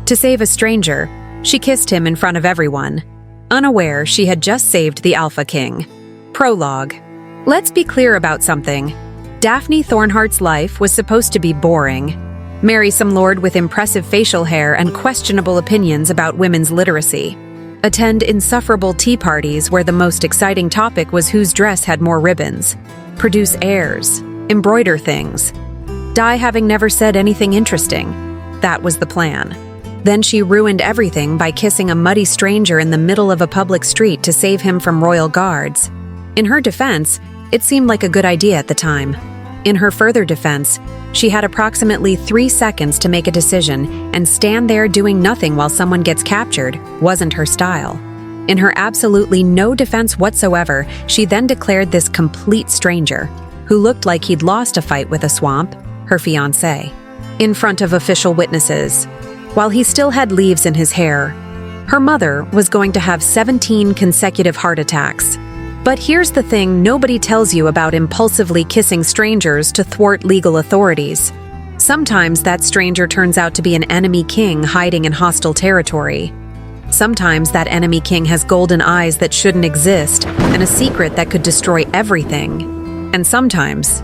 To save a stranger, she kissed him in front of everyone, unaware she had just saved the Alpha King. Prologue. Let's be clear about something. Daphne Thornhart's life was supposed to be boring. Marry some lord with impressive facial hair and questionable opinions about women's literacy. Attend insufferable tea parties where the most exciting topic was whose dress had more ribbons. Produce heirs. Embroider things. Die having never said anything interesting. That was the plan. Then she ruined everything by kissing a muddy stranger in the middle of a public street to save him from royal guards. In her defense, it seemed like a good idea at the time. In her further defense, she had approximately 3 seconds to make a decision, and stand there doing nothing while someone gets captured wasn't her style. In her absolutely no defense whatsoever, she then declared this complete stranger, who looked like he'd lost a fight with a swamp, her fiancé, in front of official witnesses. While he still had leaves in his hair, her mother was going to have 17 consecutive heart attacks. But here's the thing nobody tells you about impulsively kissing strangers to thwart legal authorities. Sometimes that stranger turns out to be an enemy king hiding in hostile territory. Sometimes that enemy king has golden eyes that shouldn't exist and a secret that could destroy everything. And sometimes,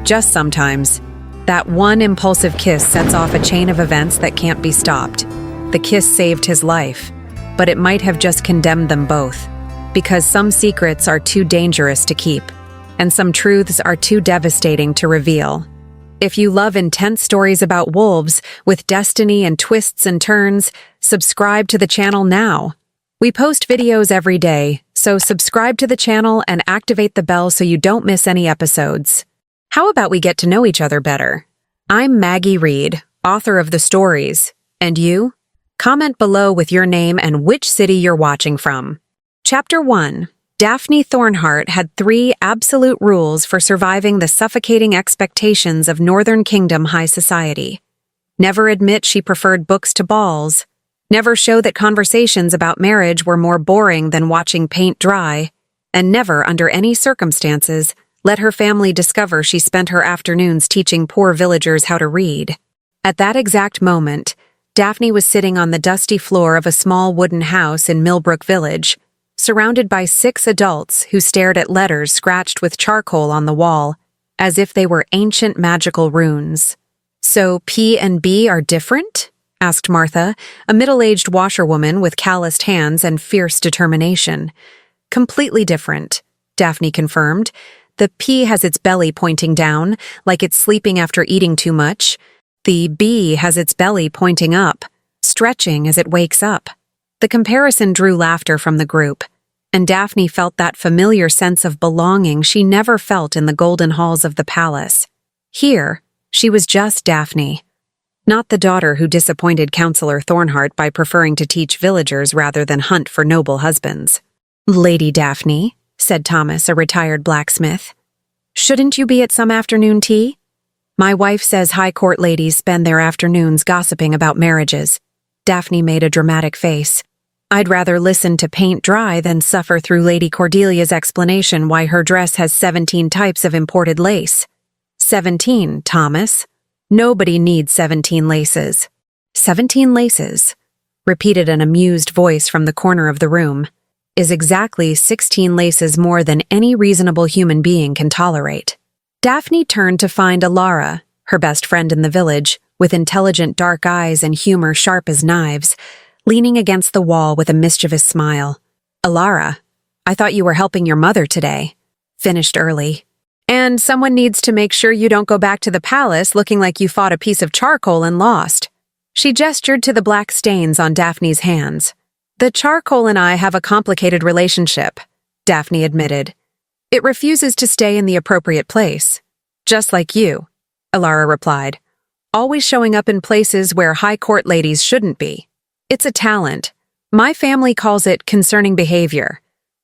just sometimes, that one impulsive kiss sets off a chain of events that can't be stopped. The kiss saved his life, but it might have just condemned them both. Because some secrets are too dangerous to keep, and some truths are too devastating to reveal. If you love intense stories about wolves with destiny and twists and turns, subscribe to the channel now. We post videos every day, so subscribe to the channel and activate the bell so you don't miss any episodes. How about we get to know each other better? I'm Maggie Reed, author of the stories. And you? Comment below with your name and which city you're watching from. Chapter 1. Daphne Thornhart had 3 absolute rules for surviving the suffocating expectations of Northern Kingdom high society. Never admit she preferred books to balls. Never show that conversations about marriage were more boring than watching paint dry. And never, under any circumstances, let her family discover she spent her afternoons teaching poor villagers how to read. At that exact moment, Daphne was sitting on the dusty floor of a small wooden house in Millbrook Village, surrounded by 6 adults who stared at letters scratched with charcoal on the wall, as if they were ancient magical runes. "So P and B are different?" asked Martha, a middle-aged washerwoman with calloused hands and fierce determination. "Completely different," Daphne confirmed. "The P has its belly pointing down, like it's sleeping after eating too much. The B has its belly pointing up, stretching as it wakes up." The comparison drew laughter from the group, and Daphne felt that familiar sense of belonging she never felt in the golden halls of the palace. Here, she was just Daphne, not the daughter who disappointed Counselor Thornhart by preferring to teach villagers rather than hunt for noble husbands. "Lady Daphne," said Thomas, a retired blacksmith, "shouldn't you be at some afternoon tea? My wife says high court ladies spend their afternoons gossiping about marriages." Daphne made a dramatic face. "I'd rather listen to paint dry than suffer through Lady Cordelia's explanation why her dress has 17 types of imported lace." 17, Thomas. Nobody needs 17 laces." 17 laces, repeated an amused voice from the corner of the room, is exactly 16 laces more than any reasonable human being can tolerate. Daphne turned to find Alara, her best friend in the village, with intelligent dark eyes and humor sharp as knives, leaning against the wall with a mischievous smile. "Alara, I thought you were helping your mother today. Finished early. And someone needs to make sure you don't go back to the palace looking like you fought a piece of charcoal and lost." She gestured to the black stains on Daphne's hands. "The charcoal and I have a complicated relationship," Daphne admitted. "It refuses to stay in the appropriate place. Just like you," Alara replied. "Always showing up in places where high court ladies shouldn't be. It's a talent. My family calls it concerning behavior,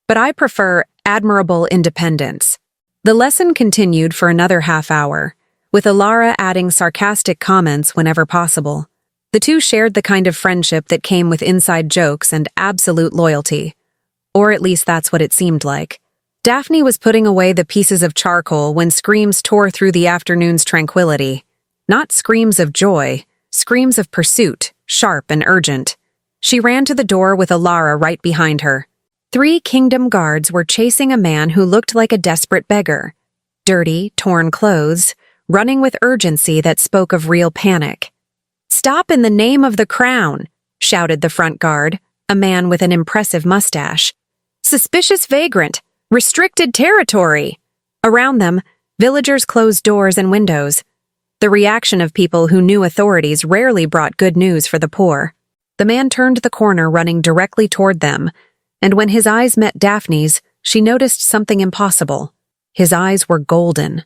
but I prefer admirable independence." The lesson continued for another half hour, with Alara adding sarcastic comments whenever possible. The two shared the kind of friendship that came with inside jokes and absolute loyalty. Or at least that's what it seemed like. Daphne was putting away the pieces of charcoal when screams tore through the afternoon's tranquility. Not screams of joy, screams of pursuit, sharp and urgent. She ran to the door with Alara right behind her. 3 kingdom guards were chasing a man who looked like a desperate beggar. Dirty, torn clothes, running with urgency that spoke of real panic. "Stop in the name of the crown," shouted the front guard, a man with an impressive mustache. "Suspicious vagrant! Restricted territory!" Around them, villagers closed doors and windows. The reaction of people who knew authorities rarely brought good news for the poor. The man turned the corner running directly toward them, and when his eyes met Daphne's, she noticed something impossible. His eyes were golden.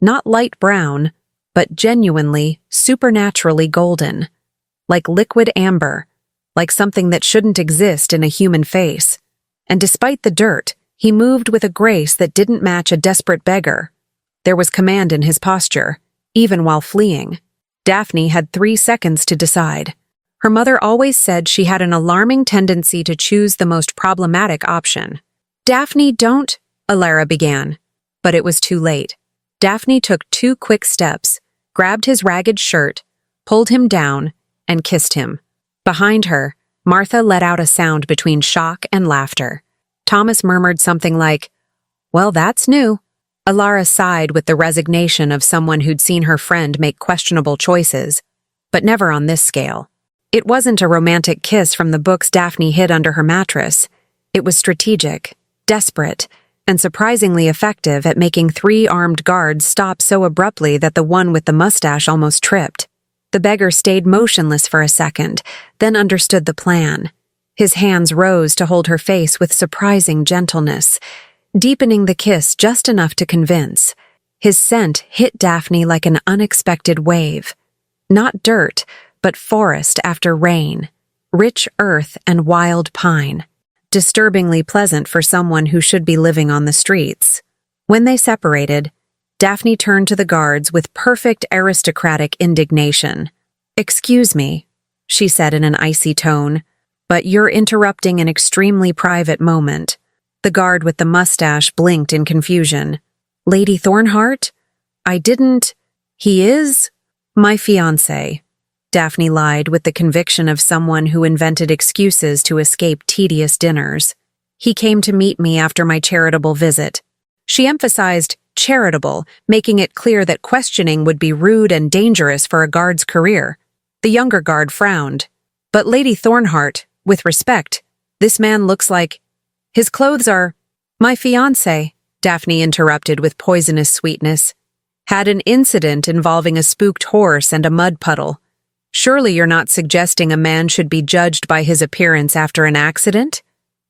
Not light brown, but genuinely, supernaturally golden. Like liquid amber, like something that shouldn't exist in a human face. And despite the dirt, he moved with a grace that didn't match a desperate beggar. There was command in his posture, even while fleeing. Daphne had 3 seconds to decide. Her mother always said she had an alarming tendency to choose the most problematic option. "Daphne, don't," Alara began. But it was too late. Daphne took 2 quick steps, grabbed his ragged shirt, pulled him down, and kissed him. Behind her, Martha let out a sound between shock and laughter. Thomas murmured something like, "Well, that's new." Alara sighed with the resignation of someone who'd seen her friend make questionable choices, but never on this scale. It wasn't a romantic kiss from the books Daphne hid under her mattress. It was strategic, desperate, and surprisingly effective at making 3 armed guards stop so abruptly that the one with the mustache almost tripped. The beggar stayed motionless for a second, then understood the plan. His hands rose to hold her face with surprising gentleness, deepening the kiss just enough to convince. His scent hit Daphne like an unexpected wave. Not dirt, but forest after rain, rich earth and wild pine. Disturbingly pleasant for someone who should be living on the streets. When they separated, Daphne turned to the guards with perfect aristocratic indignation. "Excuse me," she said in an icy tone, "but you're interrupting an extremely private moment." The guard with the mustache blinked in confusion. "Lady Thornhart? I didn't—" "He is my fiancé," Daphne lied with the conviction of someone who invented excuses to escape tedious dinners. "He came to meet me after my charitable visit." She emphasized charitable, making it clear that questioning would be rude and dangerous for a guard's career. The younger guard frowned. "But Lady Thornhart, with respect, this man looks like— his clothes are—" "My fiancé," Daphne interrupted with poisonous sweetness, "had an incident involving a spooked horse and a mud puddle. Surely you're not suggesting a man should be judged by his appearance after an accident?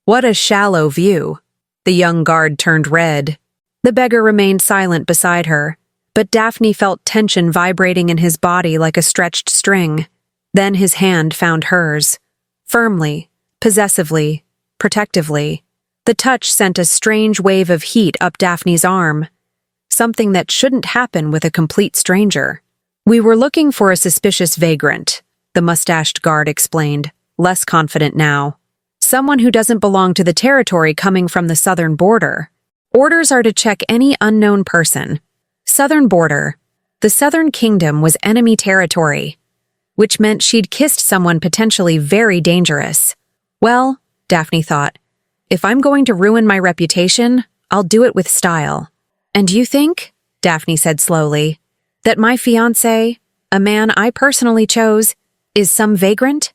What a shallow view." The young guard turned red. The beggar remained silent beside her, but Daphne felt tension vibrating in his body like a stretched string. Then his hand found hers. Firmly, possessively, protectively. The touch sent a strange wave of heat up Daphne's arm. Something that shouldn't happen with a complete stranger. "We were looking for a suspicious vagrant," the mustached guard explained, less confident now. "Someone who doesn't belong to the territory coming from the southern border. Orders are to check any unknown person. Southern border. The southern kingdom was enemy territory, which meant she'd kissed someone potentially very dangerous. Well, Daphne thought, if I'm going to ruin my reputation, I'll do it with style. "And you think," Daphne said slowly, "that my fiancé, a man I personally chose, is some vagrant?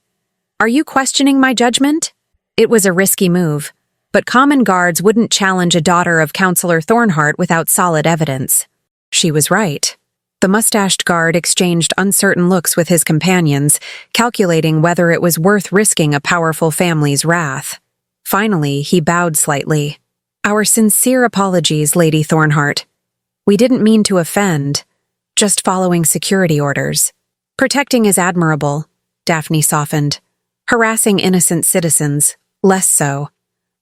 Are you questioning my judgment?" It was a risky move, but common guards wouldn't challenge a daughter of Counselor Thornhart without solid evidence. She was right. The mustached guard exchanged uncertain looks with his companions, calculating whether it was worth risking a powerful family's wrath. Finally, he bowed slightly. "Our sincere apologies, Lady Thornhart. We didn't mean to offend. Just following security orders. Protecting is admirable," Daphne softened. "Harassing innocent citizens, less so.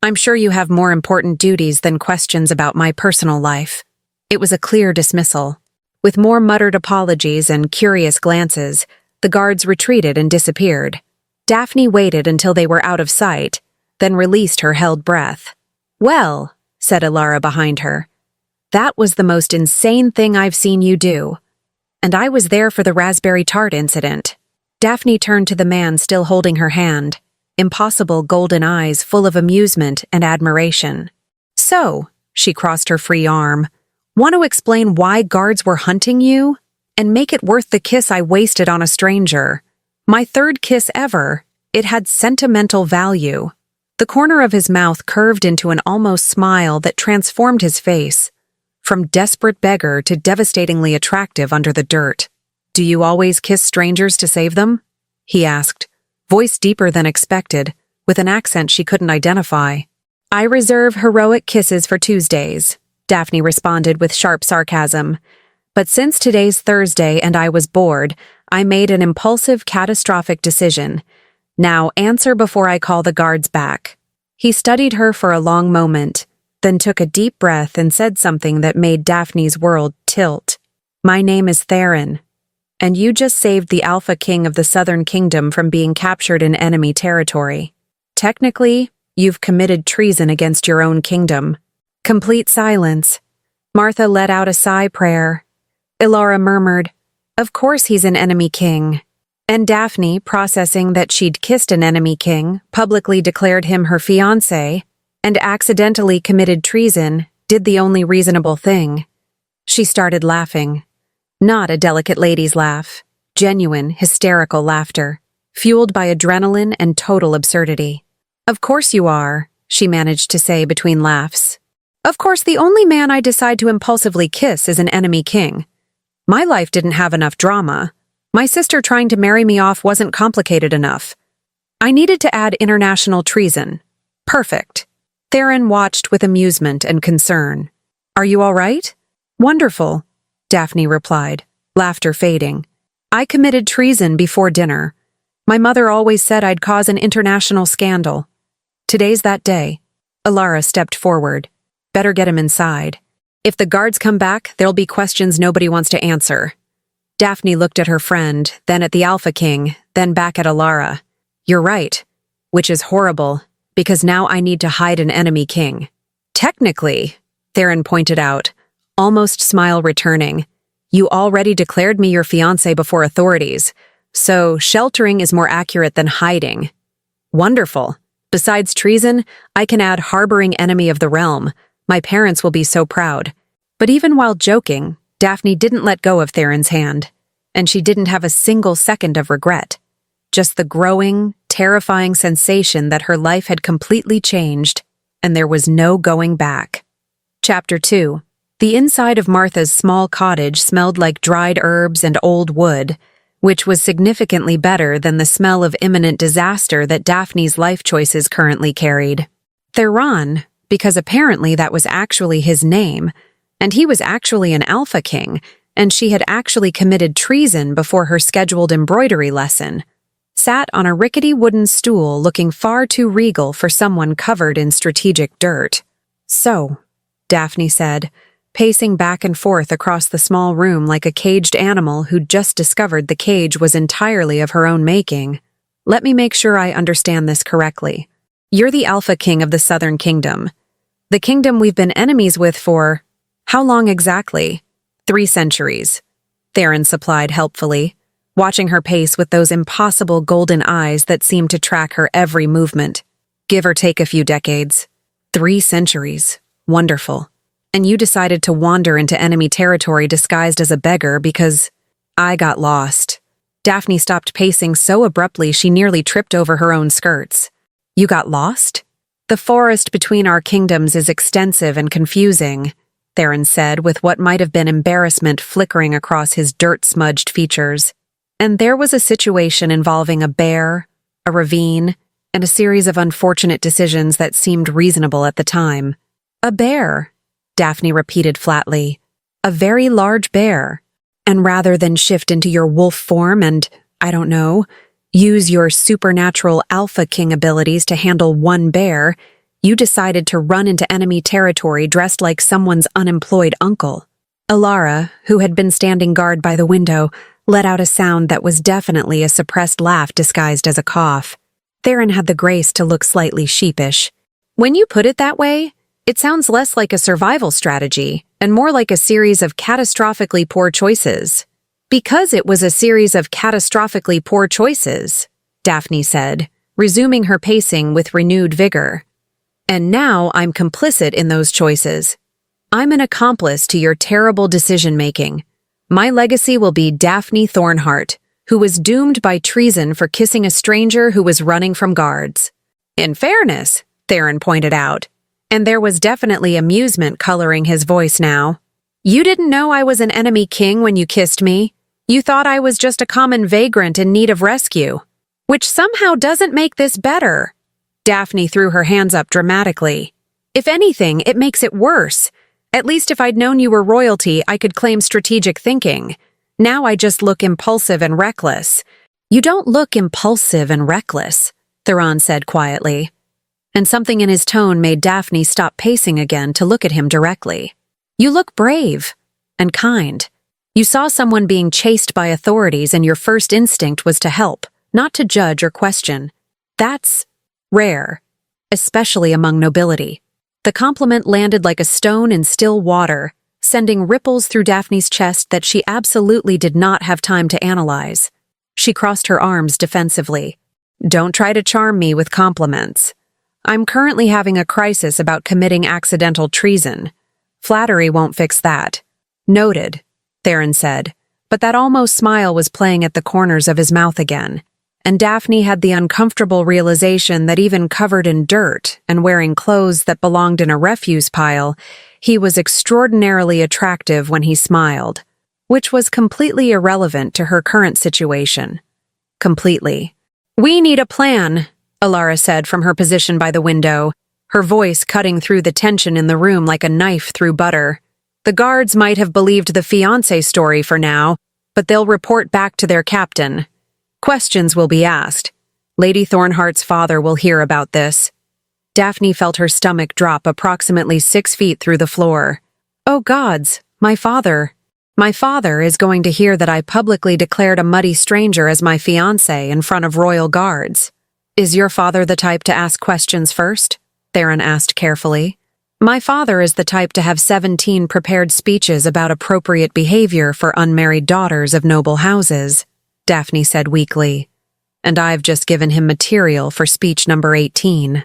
I'm sure you have more important duties than questions about my personal life." It was a clear dismissal. With more muttered apologies and curious glances, the guards retreated and disappeared. Daphne waited until they were out of sight, then released her held breath. "Well," said Alara behind her, "that was the most insane thing I've seen you do. And I was there for the raspberry tart incident." Daphne turned to the man still holding her hand, impossible golden eyes full of amusement and admiration. So, she crossed her free arm, want to explain why guards were hunting you? And make it worth the kiss I wasted on a stranger. My third kiss ever. It had sentimental value. The corner of his mouth curved into an almost smile that transformed his face, from desperate beggar to devastatingly attractive under the dirt. Do you always kiss strangers to save them? He asked, voice deeper than expected, with an accent she couldn't identify. I reserve heroic kisses for Tuesdays, Daphne responded with sharp sarcasm. But since today's Thursday and I was bored, I made an impulsive, catastrophic decision. Now answer before I call the guards back. He studied her for a long moment, then took a deep breath and said something that made Daphne's world tilt. My name is Theron, and you just saved the Alpha King of the Southern Kingdom from being captured in enemy territory. Technically, you've committed treason against your own kingdom. Complete silence. Martha let out a sigh prayer. Ilara murmured, of course he's an enemy king. And Daphne, processing that she'd kissed an enemy king, publicly declared him her fiancé, and accidentally committed treason, did the only reasonable thing. She started laughing. Not a delicate lady's laugh. Genuine, hysterical laughter, fueled by adrenaline and total absurdity. Of course you are, she managed to say between laughs. Of course the only man I decide to impulsively kiss is an enemy king. My life didn't have enough drama. My sister trying to marry me off wasn't complicated enough. I needed to add international treason. Perfect. Theron watched with amusement and concern. Are you all right? Wonderful, Daphne replied, laughter fading. I committed treason before dinner. My mother always said I'd cause an international scandal. Today's that day. Ilara stepped forward. Better get him inside. If the guards come back, there'll be questions nobody wants to answer. Daphne looked at her friend, then at the Alpha King, then back at Ilara. You're right. Which is horrible, because now I need to hide an enemy king. Technically, Theron pointed out, almost smile returning, you already declared me your fiancé before authorities, so sheltering is more accurate than hiding. Wonderful. Besides treason, I can add harboring enemy of the realm. My parents will be so proud. But even while joking, Daphne didn't let go of Theron's hand, and she didn't have a single second of regret. Just the growing, terrifying sensation that her life had completely changed, and there was no going back. Chapter 2. The inside of Martha's small cottage smelled like dried herbs and old wood, which was significantly better than the smell of imminent disaster that Daphne's life choices currently carried. Theron, because apparently that was actually his name, and he was actually an Alpha King, and she had actually committed treason before her scheduled embroidery lesson, sat on a rickety wooden stool looking far too regal for someone covered in strategic dirt. So, Daphne said, pacing back and forth across the small room like a caged animal who'd just discovered the cage was entirely of her own making. Let me make sure I understand this correctly. You're the Alpha King of the Southern Kingdom. The kingdom we've been enemies with for... how long exactly? 3 centuries. Theron supplied helpfully, watching her pace with those impossible golden eyes that seemed to track her every movement. Give or take a few decades. 3 centuries. Wonderful. And you decided to wander into enemy territory disguised as a beggar because I got lost. Daphne stopped pacing so abruptly she nearly tripped over her own skirts. You got lost? The forest between our kingdoms is extensive and confusing, Theron said with what might have been embarrassment flickering across his dirt-smudged features. And there was a situation involving a bear, a ravine, and a series of unfortunate decisions that seemed reasonable at the time. A bear, Daphne repeated flatly. A very large bear. And rather than shift into your wolf form and, I don't know, use your supernatural Alpha King abilities to handle one bear, you decided to run into enemy territory dressed like someone's unemployed uncle. Ilara, who had been standing guard by the window, let out a sound that was definitely a suppressed laugh disguised as a cough. Theron had the grace to look slightly sheepish. When you put it that way, it sounds less like a survival strategy and more like a series of catastrophically poor choices. Because it was a series of catastrophically poor choices, Daphne said, resuming her pacing with renewed vigor. And now I'm complicit in those choices. I'm an accomplice to your terrible decision-making. My legacy will be Daphne Thornhart, who was doomed by treason for kissing a stranger who was running from guards. In fairness, Theron pointed out, and there was definitely amusement coloring his voice now. You didn't know I was an enemy king when you kissed me. You thought I was just a common vagrant in need of rescue. Which somehow doesn't make this better. Daphne threw her hands up dramatically. If anything, it makes it worse. At least if I'd known you were royalty, I could claim strategic thinking. Now I just look impulsive and reckless. You don't look impulsive and reckless, Theron said quietly. And something in his tone made Daphne stop pacing again to look at him directly. You look brave and kind. You saw someone being chased by authorities and your first instinct was to help, not to judge or question. That's rare, especially among nobility. The compliment landed like a stone in still water, sending ripples through Daphne's chest that she absolutely did not have time to analyze. She crossed her arms defensively. Don't try to charm me with compliments. I'm currently having a crisis about committing accidental treason. Flattery won't fix that. Noted, Theron said, but that almost smile was playing at the corners of his mouth again. And Daphne had the uncomfortable realization that even covered in dirt and wearing clothes that belonged in a refuse pile, he was extraordinarily attractive when he smiled, which was completely irrelevant to her current situation. Completely. We need a plan, Alara said from her position by the window, her voice cutting through the tension in the room like a knife through butter. The guards might have believed the fiancé story for now, but they'll report back to their captain. Questions will be asked. Lady Thornhart's father will hear about this. Daphne felt her stomach drop approximately 6 feet through the floor. Oh gods, my father. My father is going to hear that I publicly declared a muddy stranger as my fiancé in front of royal guards. Is your father the type to ask questions first? Theron asked carefully. My father is the type to have 17 prepared speeches about appropriate behavior for unmarried daughters of noble houses, Daphne said weakly. And I've just given him material for speech number 18.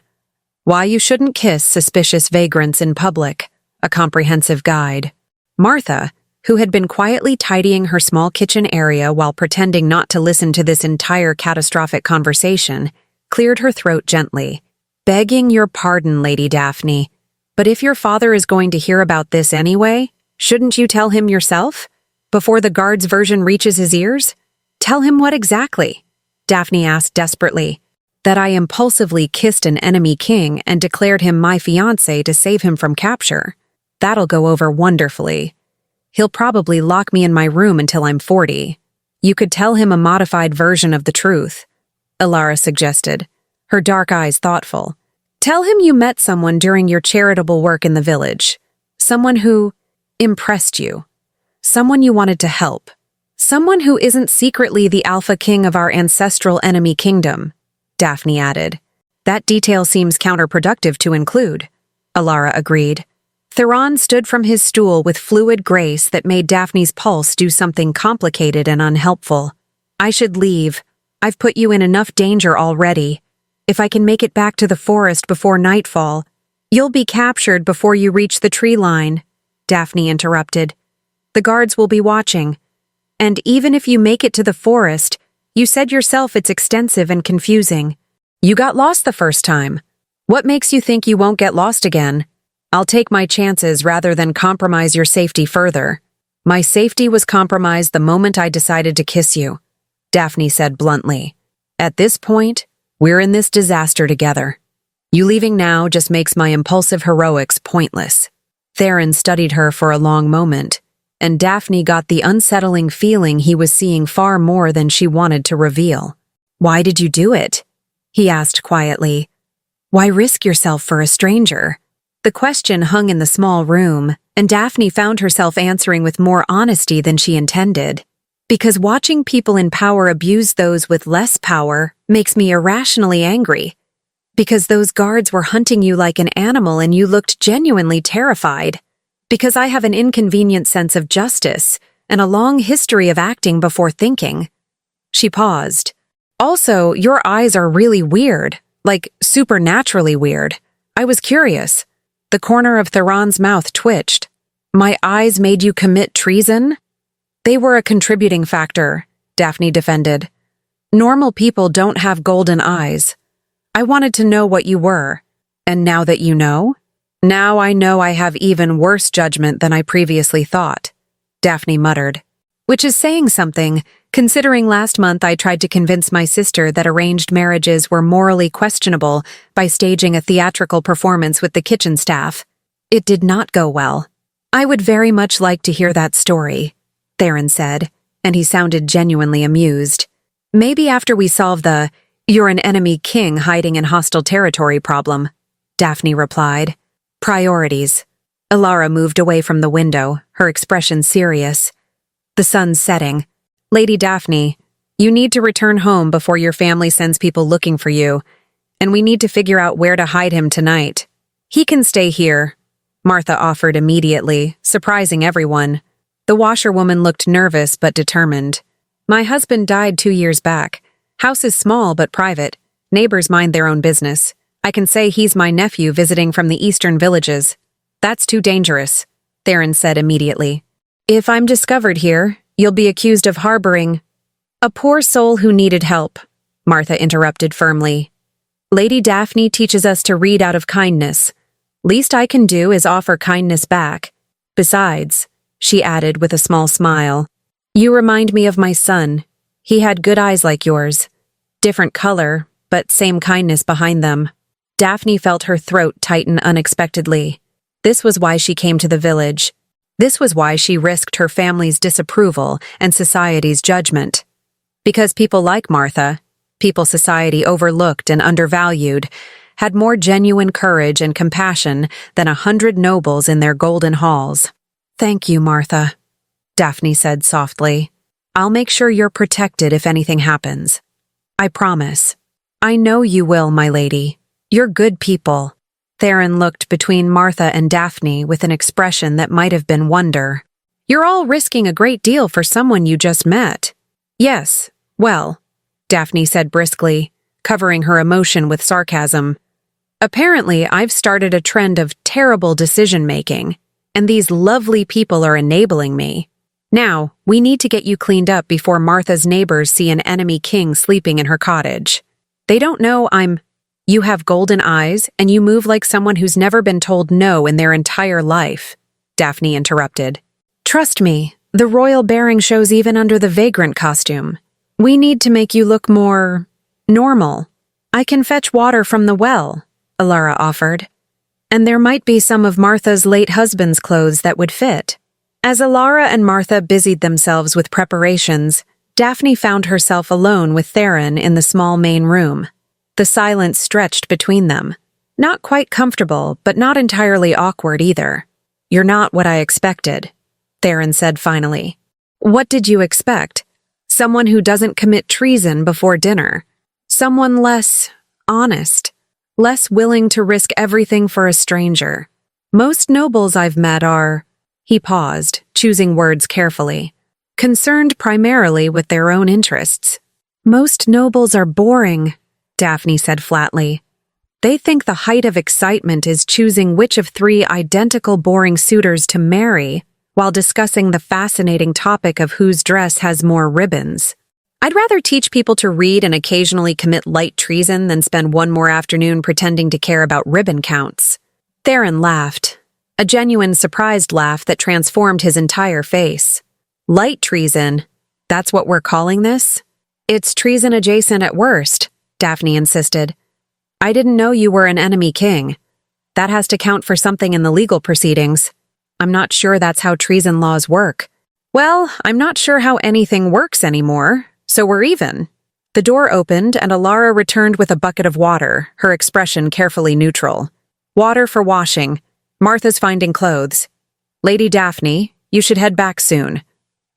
Why you shouldn't kiss suspicious vagrants in public, a comprehensive guide. Martha, who had been quietly tidying her small kitchen area while pretending not to listen to this entire catastrophic conversation, cleared her throat gently. Begging your pardon, Lady Daphne, but if your father is going to hear about this anyway, shouldn't you tell him yourself? Before the guard's version reaches his ears? Tell him what exactly? Daphne asked desperately. That I impulsively kissed an enemy king and declared him my fiancé to save him from capture. That'll go over wonderfully. He'll probably lock me in my room until I'm 40. You could tell him a modified version of the truth, Alara suggested, her dark eyes thoughtful. Tell him you met someone during your charitable work in the village. Someone who impressed you. Someone you wanted to help. Someone who isn't secretly the alpha king of our ancestral enemy kingdom, Daphne added. That detail seems counterproductive to include, Alara agreed. Theron stood from his stool with fluid grace that made Daphne's pulse do something complicated and unhelpful. I should leave. I've put you in enough danger already. If I can make it back to the forest before nightfall, you'll be captured before you reach the tree line, Daphne interrupted. The guards will be watching. And even if you make it to the forest, you said yourself it's extensive and confusing. You got lost the first time. What makes you think you won't get lost again? I'll take my chances rather than compromise your safety further. My safety was compromised the moment I decided to kiss you, Daphne said bluntly. At this point, we're in this disaster together. You leaving now just makes my impulsive heroics pointless. Theron studied her for a long moment, and Daphne got the unsettling feeling he was seeing far more than she wanted to reveal. Why did you do it? He asked quietly. Why risk yourself for a stranger? The question hung in the small room, and Daphne found herself answering with more honesty than she intended. Because watching people in power abuse those with less power makes me irrationally angry. Because those guards were hunting you like an animal and you looked genuinely terrified. Because I have an inconvenient sense of justice, and a long history of acting before thinking. She paused. Also, your eyes are really weird, like supernaturally weird. I was curious. The corner of Theron's mouth twitched. My eyes made you commit treason? They were a contributing factor, Daphne defended. Normal people don't have golden eyes. I wanted to know what you were. And now that you know? Now I know I have even worse judgment than I previously thought, Daphne muttered. Which is saying something, considering last month I tried to convince my sister that arranged marriages were morally questionable by staging a theatrical performance with the kitchen staff. It did not go well. I would very much like to hear that story, Theron said, and he sounded genuinely amused. Maybe after we solve the "you're an enemy king hiding in hostile territory" problem, Daphne replied. Priorities. Alara moved away from the window, her expression serious. The sun's setting. Lady Daphne, you need to return home before your family sends people looking for you, and we need to figure out where to hide him tonight. He can stay here, Martha offered immediately, surprising everyone. The washerwoman looked nervous but determined. My husband died 2 years back. House is small but private. Neighbors mind their own business. I can say he's my nephew visiting from the eastern villages. That's too dangerous, Theron said immediately. If I'm discovered here, you'll be accused of harboring a poor soul who needed help, Martha interrupted firmly. Lady Daphne teaches us to read out of kindness. Least I can do is offer kindness back. Besides, she added with a small smile, you remind me of my son. He had good eyes like yours. Different color, but same kindness behind them. Daphne felt her throat tighten unexpectedly. This was why she came to the village. This was why she risked her family's disapproval and society's judgment. Because people like Martha, people society overlooked and undervalued, had more genuine courage and compassion than 100 nobles in their golden halls. Thank you, Martha, Daphne said softly. I'll make sure you're protected if anything happens. I promise. I know you will, my lady. You're good people. Theron looked between Martha and Daphne with an expression that might have been wonder. You're all risking a great deal for someone you just met. Yes, well, Daphne said briskly, covering her emotion with sarcasm. Apparently, I've started a trend of terrible decision-making, and these lovely people are enabling me. Now, we need to get you cleaned up before Martha's neighbors see an enemy king sleeping in her cottage. They don't know You have golden eyes, and you move like someone who's never been told no in their entire life, Daphne interrupted. Trust me, the royal bearing shows even under the vagrant costume. We need to make you look more normal. I can fetch water from the well, Alara offered. And there might be some of Martha's late husband's clothes that would fit. As Alara and Martha busied themselves with preparations, Daphne found herself alone with Theron in the small main room. The silence stretched between them. Not quite comfortable, but not entirely awkward either. You're not what I expected, Theron said finally. What did you expect? Someone who doesn't commit treason before dinner. Someone less honest. Less willing to risk everything for a stranger. Most nobles I've met are... He paused, choosing words carefully. Concerned primarily with their own interests. Most nobles are boring, Daphne said flatly. They think the height of excitement is choosing which of 3 identical boring suitors to marry, while discussing the fascinating topic of whose dress has more ribbons. I'd rather teach people to read and occasionally commit light treason than spend one more afternoon pretending to care about ribbon counts. Theron laughed, a genuine surprised laugh that transformed his entire face. Light treason? That's what we're calling this? It's treason adjacent at worst, Daphne insisted. I didn't know you were an enemy king. That has to count for something in the legal proceedings. I'm not sure that's how treason laws work. Well, I'm not sure how anything works anymore, so we're even. The door opened and Alara returned with a bucket of water, her expression carefully neutral. Water for washing. Martha's finding clothes. Lady Daphne, you should head back soon.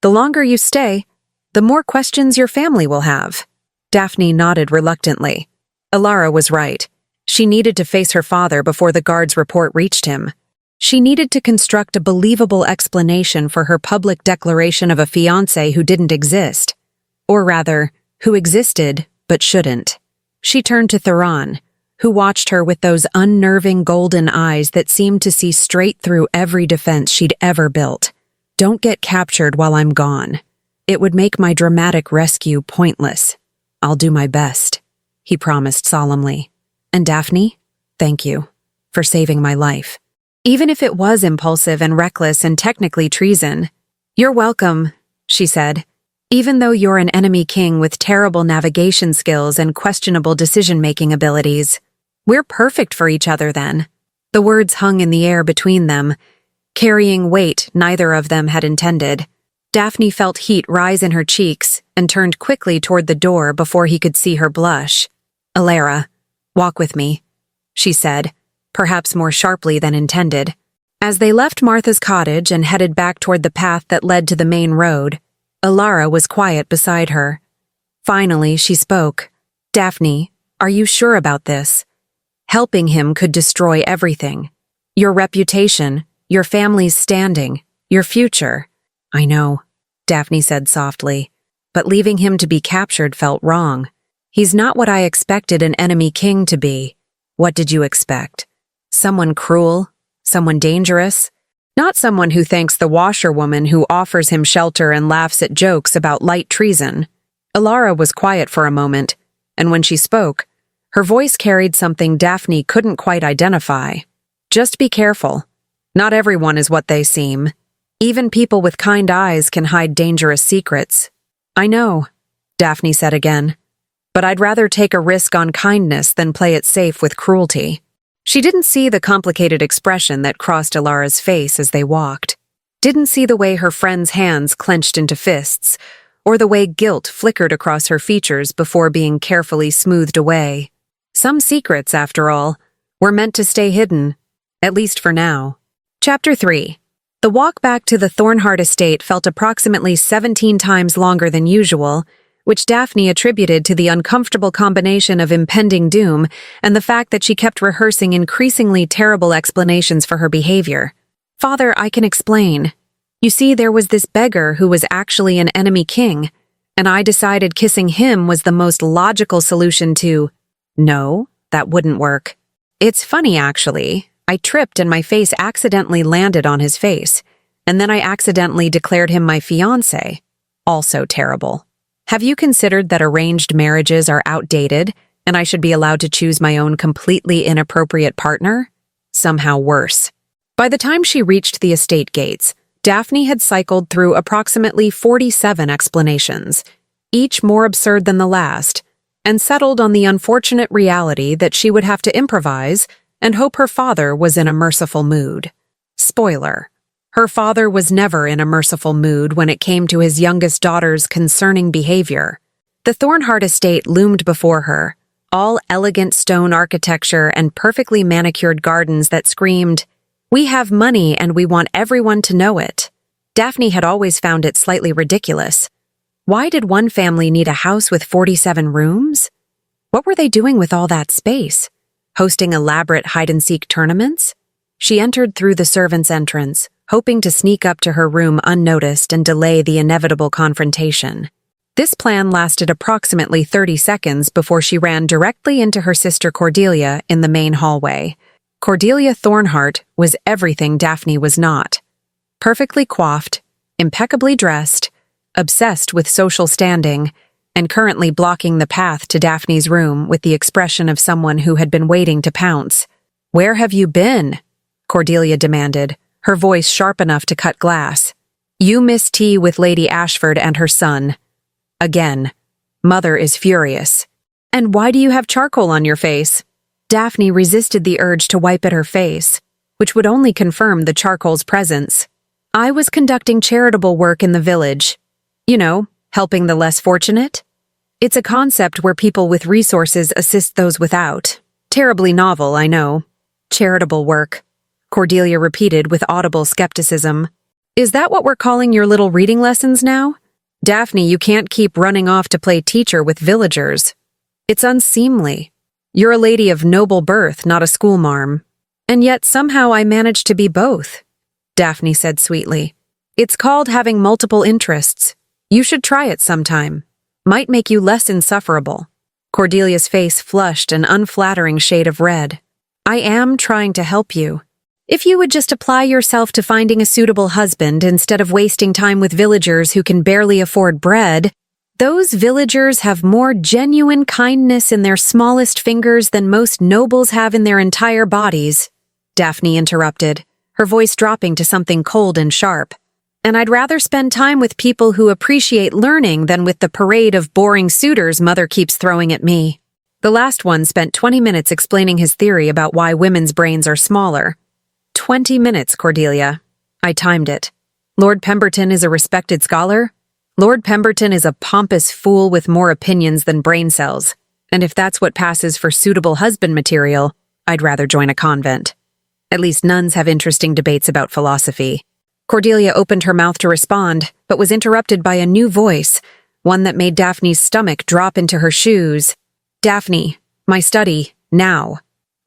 The longer you stay, the more questions your family will have. Daphne nodded reluctantly. Alara was right. She needed to face her father before the guard's report reached him. She needed to construct a believable explanation for her public declaration of a fiancé who didn't exist. Or rather, who existed, but shouldn't. She turned to Theron, who watched her with those unnerving golden eyes that seemed to see straight through every defense she'd ever built. "Don't get captured while I'm gone. It would make my dramatic rescue pointless. I'll do my best," he promised solemnly. "And Daphne, thank you for saving my life. Even if it was impulsive and reckless and technically treason." "You're welcome," she said. "Even though you're an enemy king with terrible navigation skills and questionable decision-making abilities, we're perfect for each other then." The words hung in the air between them, carrying weight neither of them had intended. Daphne felt heat rise in her cheeks and turned quickly toward the door before he could see her blush. "Alara, walk with me," she said, perhaps more sharply than intended. As they left Martha's cottage and headed back toward the path that led to the main road, Alara was quiet beside her. Finally, she spoke. "Daphne, are you sure about this? Helping him could destroy everything. Your reputation, your family's standing, your future." "I know," Daphne said softly, "but leaving him to be captured felt wrong. He's not what I expected an enemy king to be." "What did you expect? Someone cruel? Someone dangerous? Not someone who thanks the washerwoman who offers him shelter and laughs at jokes about light treason." Alara was quiet for a moment, and when she spoke, her voice carried something Daphne couldn't quite identify. "Just be careful. Not everyone is what they seem. Even people with kind eyes can hide dangerous secrets." "I know," Daphne said again, "but I'd rather take a risk on kindness than play it safe with cruelty." She didn't see the complicated expression that crossed Alara's face as they walked. Didn't see the way her friend's hands clenched into fists, or the way guilt flickered across her features before being carefully smoothed away. Some secrets, after all, were meant to stay hidden, at least for now. Chapter 3. The walk back to the Thornhart estate felt approximately 17 times longer than usual, which Daphne attributed to the uncomfortable combination of impending doom and the fact that she kept rehearsing increasingly terrible explanations for her behavior. "Father, I can explain. You see, there was this beggar who was actually an enemy king, and I decided kissing him was the most logical solution to—" "No, that wouldn't work. It's funny, actually. I tripped and my face accidentally landed on his face, and then I accidentally declared him my fiancé. Also terrible. Have you considered that arranged marriages are outdated, and I should be allowed to choose my own completely inappropriate partner? Somehow worse." By the time she reached the estate gates, Daphne had cycled through approximately 47 explanations, each more absurd than the last, and settled on the unfortunate reality that she would have to improvise and hope her father was in a merciful mood. Spoiler: her father was never in a merciful mood when it came to his youngest daughter's concerning behavior. The Thornhart estate loomed before her, all elegant stone architecture and perfectly manicured gardens that screamed, "We have money and we want everyone to know it." Daphne had always found it slightly ridiculous. Why did one family need a house with 47 rooms? What were they doing with all that space? Hosting elaborate hide-and-seek tournaments? She entered through the servants' entrance, hoping to sneak up to her room unnoticed and delay the inevitable confrontation. This plan lasted approximately 30 seconds before she ran directly into her sister Cordelia in the main hallway. Cordelia Thornhart was everything Daphne was not. Perfectly coiffed, impeccably dressed, obsessed with social standing, and currently blocking the path to Daphne's room with the expression of someone who had been waiting to pounce. "Where have you been?" Cordelia demanded, her voice sharp enough to cut glass. "You missed tea with Lady Ashford and her son. Again. Mother is furious." "And why do you have charcoal on your face?" Daphne resisted the urge to wipe at her face, which would only confirm the charcoal's presence. "I was conducting charitable work in the village. You know, helping the less fortunate. It's a concept where people with resources assist those without. Terribly novel, I know. Charitable work," Cordelia repeated with audible skepticism. "Is that what we're calling your little reading lessons now? Daphne, you can't keep running off to play teacher with villagers. It's unseemly. You're a lady of noble birth, not a schoolmarm." And yet somehow I managed to be both, Daphne said sweetly. It's called having multiple interests. You should try it sometime. Might make you less insufferable. Cordelia's face flushed an unflattering shade of red. I am trying to help you. If you would just apply yourself to finding a suitable husband instead of wasting time with villagers who can barely afford bread, those villagers have more genuine kindness in their smallest fingers than most nobles have in their entire bodies, Daphne interrupted, her voice dropping to something cold and sharp. And I'd rather spend time with people who appreciate learning than with the parade of boring suitors Mother keeps throwing at me. The last one spent 20 minutes explaining his theory about why women's brains are smaller. 20 minutes, Cordelia. I timed it. Lord Pemberton is a respected scholar. Lord Pemberton is a pompous fool with more opinions than brain cells. And if that's what passes for suitable husband material, I'd rather join a convent. At least nuns have interesting debates about philosophy. Cordelia opened her mouth to respond, but was interrupted by a new voice, one that made Daphne's stomach drop into her shoes. Daphne, my study, now.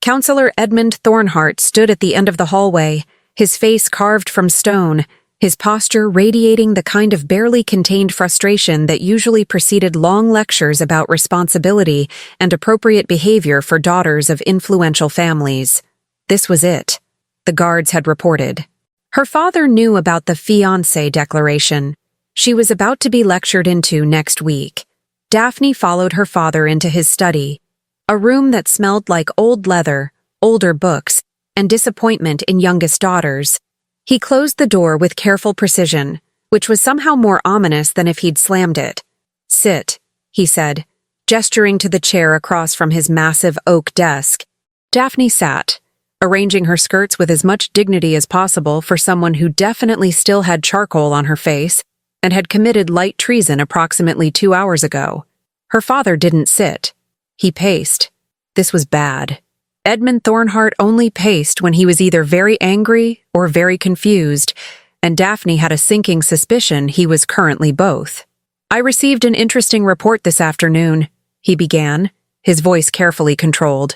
Counselor Edmund Thornhart stood at the end of the hallway, his face carved from stone, his posture radiating the kind of barely contained frustration that usually preceded long lectures about responsibility and appropriate behavior for daughters of influential families. This was it. The guards had reported. Her father knew about the fiancé declaration. She was about to be lectured into next week. Daphne followed her father into his study, a room that smelled like old leather, older books, and disappointment in youngest daughters. He closed the door with careful precision, which was somehow more ominous than if he'd slammed it. Sit, he said, gesturing to the chair across from his massive oak desk. Daphne sat, arranging her skirts with as much dignity as possible for someone who definitely still had charcoal on her face and had committed light treason approximately 2 hours ago. Her father didn't sit. He paced. This was bad. Edmund Thornhart only paced when he was either very angry or very confused, and Daphne had a sinking suspicion he was currently both. I received an interesting report this afternoon, he began, his voice carefully controlled.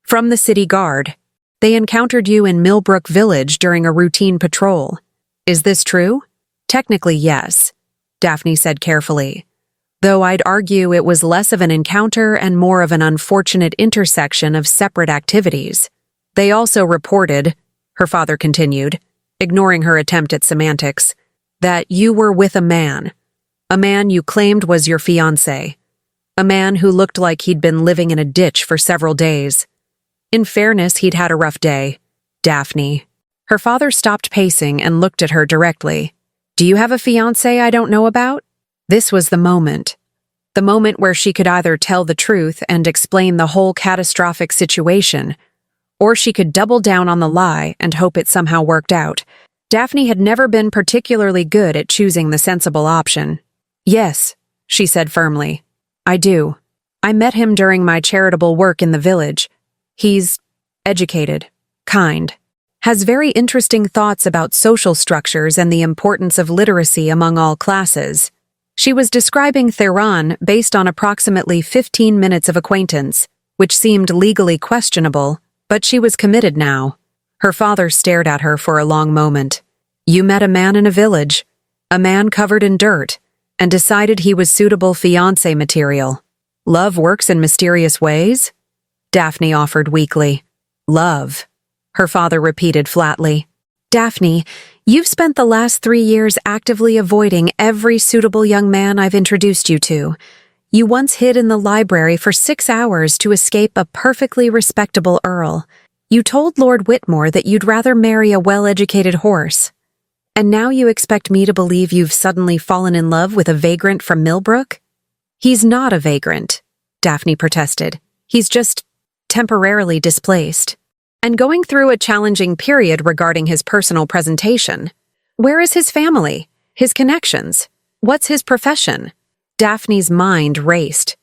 From the city guard. They encountered you in Millbrook Village during a routine patrol. Is this true? Technically, yes, Daphne said carefully. Though I'd argue it was less of an encounter and more of an unfortunate intersection of separate activities. They also reported, her father continued, ignoring her attempt at semantics, that you were with a man you claimed was your fiancé, a man who looked like he'd been living in a ditch for several days. In fairness, he'd had a rough day. Daphne. Her father stopped pacing and looked at her directly. Do you have a fiancé I don't know about? This was the moment. The moment where she could either tell the truth and explain the whole catastrophic situation, or she could double down on the lie and hope it somehow worked out. Daphne had never been particularly good at choosing the sensible option. Yes, she said firmly. I do. I met him during my charitable work in the village. He's educated, kind, has very interesting thoughts about social structures and the importance of literacy among all classes. She was describing Theron based on approximately 15 minutes of acquaintance, which seemed legally questionable, but she was committed now. Her father stared at her for a long moment. You met a man in a village, a man covered in dirt, and decided he was suitable fiancé material. Love works in mysterious ways? Daphne offered weakly. Love, her father repeated flatly. Daphne, you've spent the last 3 years actively avoiding every suitable young man I've introduced you to. You once hid in the library for 6 hours to escape a perfectly respectable earl. You told Lord Whitmore that you'd rather marry a well-educated horse. And now you expect me to believe you've suddenly fallen in love with a vagrant from Millbrook? He's not a vagrant, Daphne protested. He's just temporarily displaced, and going through a challenging period regarding his personal presentation. Where is his family? His connections? What's his profession? Daphne's mind raced.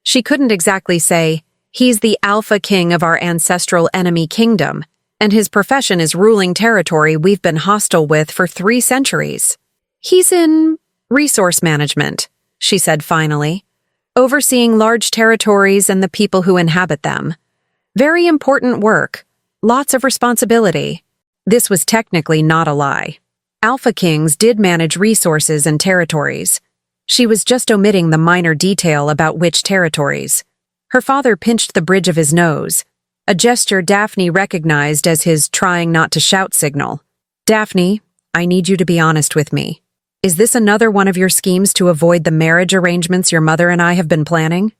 She couldn't exactly say, he's the alpha king of our ancestral enemy kingdom, and his profession is ruling territory we've been hostile with for 3 centuries. He's in resource management, she said finally, overseeing large territories and the people who inhabit them. Very important work, lots of responsibility. This was technically not a lie. Alpha Kings did manage resources and territories. She was just omitting the minor detail about which territories. Her father pinched the bridge of his nose, a gesture Daphne recognized as his trying not to shout signal. Daphne, I need you to be honest with me. Is this another one of your schemes to avoid the marriage arrangements your mother and I have been planning?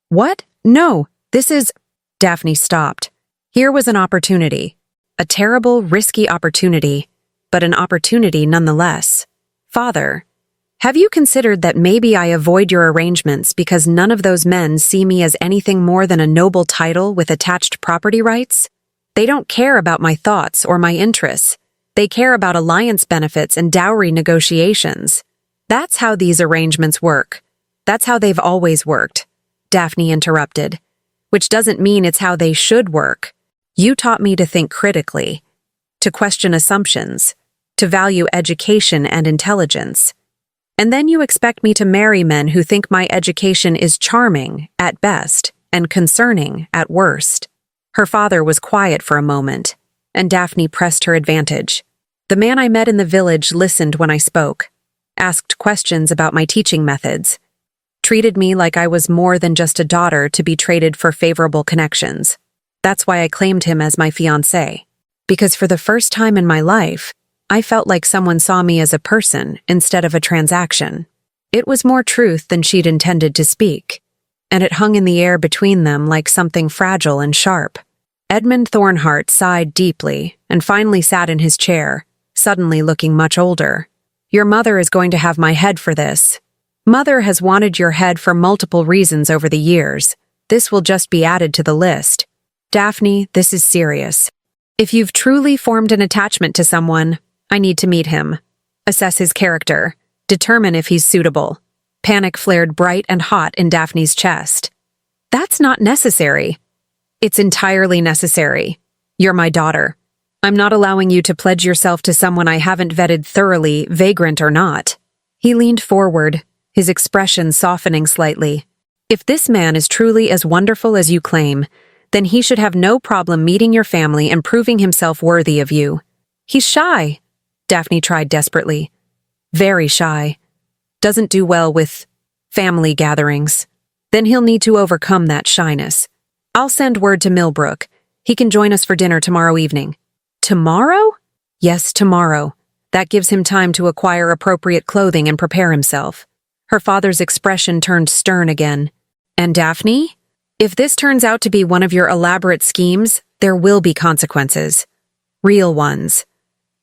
What? No, this is… Daphne stopped. Here was an opportunity. A terrible, risky opportunity, but an opportunity nonetheless. Father, have you considered that maybe I avoid your arrangements because none of those men see me as anything more than a noble title with attached property rights? They don't care about my thoughts or my interests. They care about alliance benefits and dowry negotiations. That's how these arrangements work. That's how they've always worked, Daphne interrupted. Which doesn't mean it's how they should work. You taught me to think critically, to question assumptions, to value education and intelligence. And then you expect me to marry men who think my education is charming at best and concerning at worst. Her father was quiet for a moment, and Daphne pressed her advantage. The man I met in the village listened when I spoke, asked questions about my teaching methods, treated me like I was more than just a daughter to be traded for favorable connections. That's why I claimed him as my fiancé. Because for the first time in my life, I felt like someone saw me as a person instead of a transaction. It was more truth than she'd intended to speak, and it hung in the air between them like something fragile and sharp. Edmund Thornhart sighed deeply and finally sat in his chair, suddenly looking much older. Your mother is going to have my head for this. Mother has wanted your head for multiple reasons over the years. This will just be added to the list. Daphne, this is serious. If you've truly formed an attachment to someone, I need to meet him. Assess his character. Determine if he's suitable. Panic flared bright and hot in Daphne's chest. That's not necessary. It's entirely necessary. You're my daughter. I'm not allowing you to pledge yourself to someone I haven't vetted thoroughly, vagrant or not. He leaned forward, his expression softening slightly. If this man is truly as wonderful as you claim, then he should have no problem meeting your family and proving himself worthy of you. He's shy, Daphne tried desperately. Very shy. Doesn't do well with family gatherings. Then he'll need to overcome that shyness. I'll send word to Millbrook. He can join us for dinner tomorrow evening. Tomorrow? Yes, tomorrow. That gives him time to acquire appropriate clothing and prepare himself. Her father's expression turned stern again. And Daphne? If this turns out to be one of your elaborate schemes, there will be consequences. Real ones.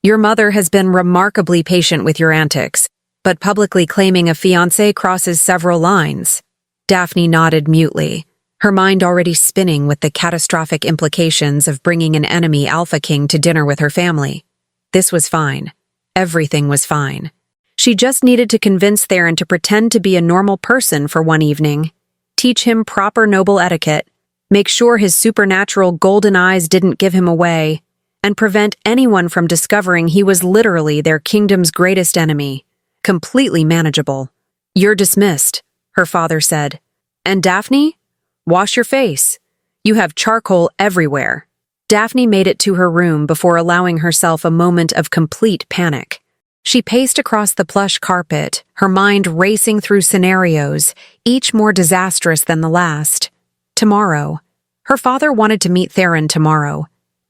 Your mother has been remarkably patient with your antics, but publicly claiming a fiancé crosses several lines. Daphne nodded mutely, her mind already spinning with the catastrophic implications of bringing an enemy Alpha King to dinner with her family. This was fine. Everything was fine. She just needed to convince Theron to pretend to be a normal person for one evening, teach him proper noble etiquette, make sure his supernatural golden eyes didn't give him away, and prevent anyone from discovering he was literally their kingdom's greatest enemy. Completely manageable. You're dismissed, her father said. And Daphne? Wash your face. You have charcoal everywhere. Daphne made it to her room before allowing herself a moment of complete panic. She paced across the plush carpet, her mind racing through scenarios, each more disastrous than the last. Tomorrow. Her father wanted to meet Theron tomorrow.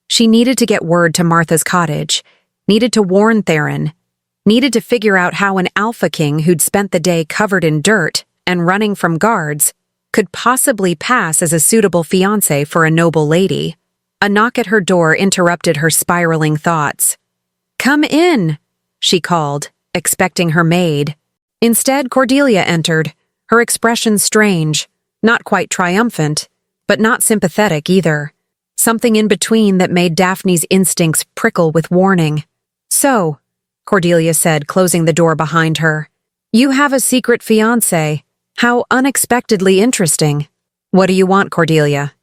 She needed to get word to Martha's cottage, needed to warn Theron, needed to figure out how an Alpha King who'd spent the day covered in dirt and running from guards could possibly pass as a suitable fiancé for a noble lady. A knock at her door interrupted her spiraling thoughts. "Come in," she called, expecting her maid. Instead, Cordelia entered, her expression strange, not quite triumphant, but not sympathetic either. Something in between that made Daphne's instincts prickle with warning. "So," Cordelia said, closing the door behind her, "you have a secret fiancé. How unexpectedly interesting. What do you want, Cordelia?"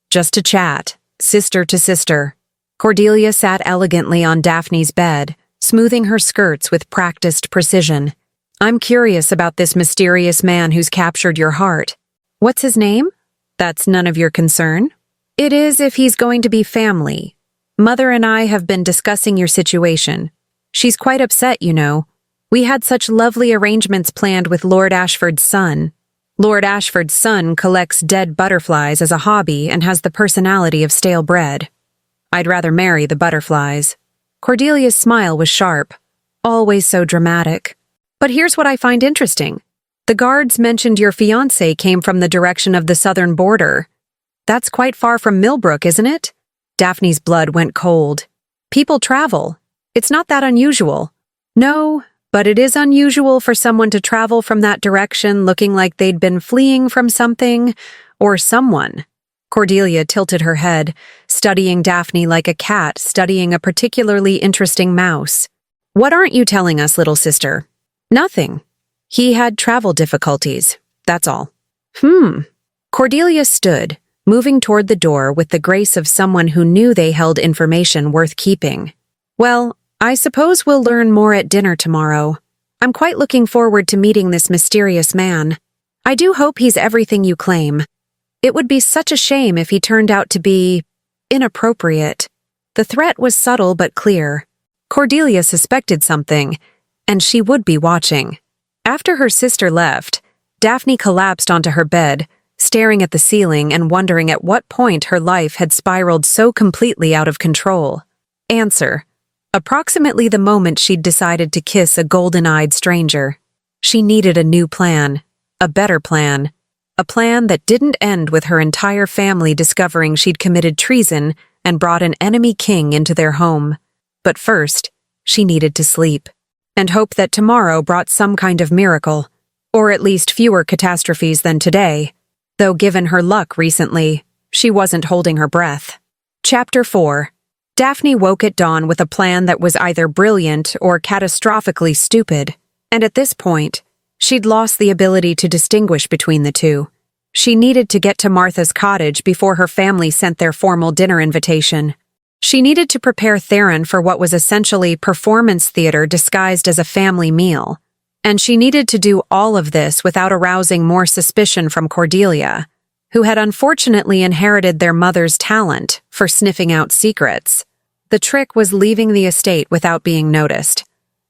"Just to chat, sister to sister." Cordelia sat elegantly on Daphne's bed, smoothing her skirts with practiced precision. "I'm curious about this mysterious man who's captured your heart. What's his name? That's none of your concern. It is if he's going to be family. Mother and I have been discussing your situation. She's quite upset, you know. We had such lovely arrangements planned with Lord Ashford's son. Lord Ashford's son collects dead butterflies as a hobby and has the personality of stale bread. I'd rather marry the butterflies. Cordelia's smile was sharp, always so dramatic. But here's what I find interesting. The guards mentioned your fiancé came from the direction of the southern border. That's quite far from Millbrook, isn't it? Daphne's blood went cold. People travel. It's not that unusual. No, but it is unusual for someone to travel from that direction looking like they'd been fleeing from something or someone. Cordelia tilted her head, studying Daphne like a cat studying a particularly interesting mouse. What aren't you telling us, little sister? Nothing. He had travel difficulties, that's all. Cordelia stood, moving toward the door with the grace of someone who knew they held information worth keeping. Well, I suppose we'll learn more at dinner tomorrow. I'm quite looking forward to meeting this mysterious man. I do hope he's everything you claim. It would be such a shame if he turned out to be inappropriate. The threat was subtle but clear. Cordelia suspected something, and she would be watching. After her sister left, Daphne collapsed onto her bed, staring at the ceiling and wondering at what point her life had spiraled so completely out of control. Answer: approximately the moment she'd decided to kiss a golden-eyed stranger. She needed a new plan, a better plan, a plan that didn't end with her entire family discovering she'd committed treason and brought an enemy king into their home. But first, she needed to sleep, and hope that tomorrow brought some kind of miracle, or at least fewer catastrophes than today, though given her luck recently, she wasn't holding her breath. Chapter 4. Daphne woke at dawn with a plan that was either brilliant or catastrophically stupid, and at this point, she'd lost the ability to distinguish between the two. She needed to get to Martha's cottage before her family sent their formal dinner invitation. She needed to prepare Theron for what was essentially performance theater disguised as a family meal. And she needed to do all of this without arousing more suspicion from Cordelia, who had unfortunately inherited their mother's talent for sniffing out secrets. The trick was leaving the estate without being noticed.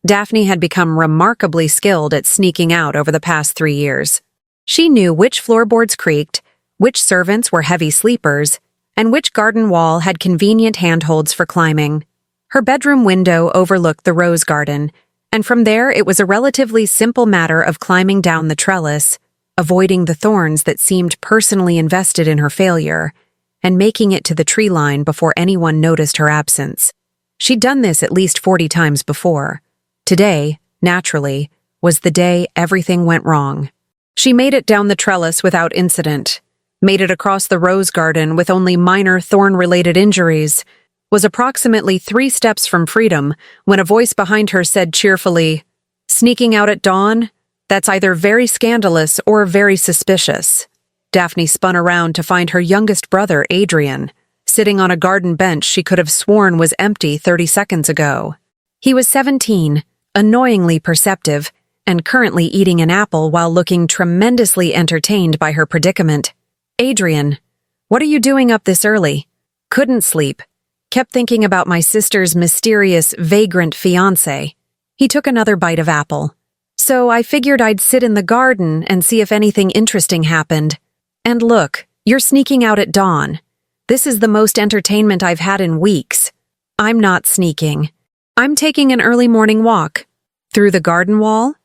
Daphne had become remarkably skilled at sneaking out over the past 3 years. She knew which floorboards creaked, which servants were heavy sleepers, and which garden wall had convenient handholds for climbing. Her bedroom window overlooked the rose garden, and from there it was a relatively simple matter of climbing down the trellis, avoiding the thorns that seemed personally invested in her failure, and making it to the tree line before anyone noticed her absence. She'd done this at least 40 times before. Today, naturally, was the day everything went wrong. She made it down the trellis without incident, made it across the rose garden with only minor thorn-related injuries, was approximately 3 steps from freedom when a voice behind her said cheerfully, "Sneaking out at dawn? That's either very scandalous or very suspicious." Daphne spun around to find her youngest brother, Adrian, sitting on a garden bench she could have sworn was empty 30 seconds ago. He was 17, annoyingly perceptive, and currently eating an apple while looking tremendously entertained by her predicament. "Adrian, what are you doing up this early?" "Couldn't sleep. Kept thinking about my sister's mysterious vagrant fiancé." He took another bite of apple. "So I figured I'd sit in the garden and see if anything interesting happened. And look, you're sneaking out at dawn. This is the most entertainment I've had in weeks." "I'm not sneaking. I'm taking an early morning walk." "Through the garden wall?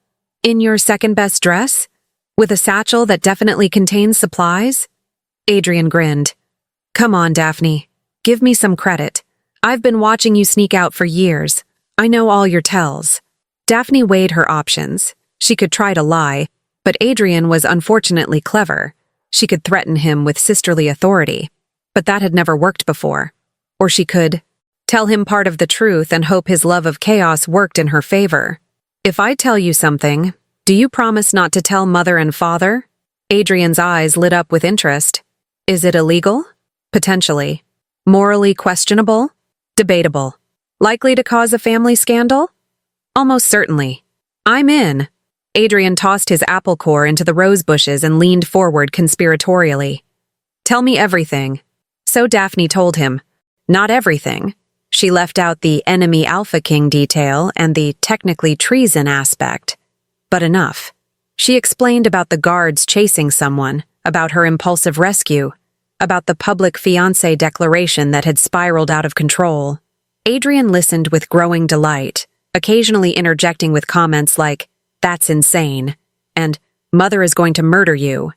In your second-best dress? With a satchel that definitely contains supplies?" Adrian grinned. "Come on, Daphne. Give me some credit. I've been watching you sneak out for years. I know all your tells." Daphne weighed her options. She could try to lie, but Adrian was unfortunately clever. She could threaten him with sisterly authority, but that had never worked before. Or she could tell him part of the truth and hope his love of chaos worked in her favor. "If I tell you something, do you promise not to tell Mother and Father?" Adrian's eyes lit up with interest. "Is it illegal?" "Potentially." "Morally questionable?" "Debatable." "Likely to cause a family scandal?" "Almost certainly." "I'm in." Adrian tossed his apple core into the rose bushes and leaned forward conspiratorially. "Tell me everything." So Daphne told him. Not everything. She left out the enemy Alpha King detail and the technically treason aspect. But enough. She explained about the guards chasing someone, about her impulsive rescue, about the public fiancé declaration that had spiraled out of control. Adrian listened with growing delight, occasionally interjecting with comments like, "That's insane," and "Mother is going to murder you,"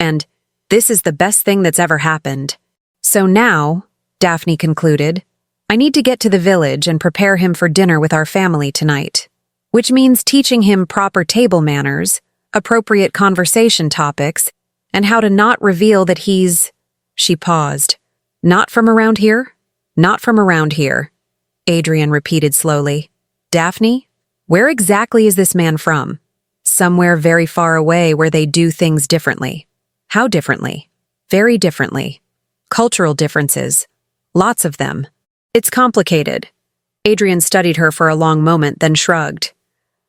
and "This is the best thing that's ever happened." So now, Daphne concluded, I need to get to the village and prepare him for dinner with our family tonight, which means teaching him proper table manners, appropriate conversation topics, and how to not reveal that he's... She paused. "Not from around here? Not from around here," Adrian repeated slowly. "Daphne, where exactly is this man from?" "Somewhere very far away where they do things differently." "How differently?" "Very differently. Cultural differences. Lots of them. It's complicated." Adrian studied her for a long moment, then shrugged.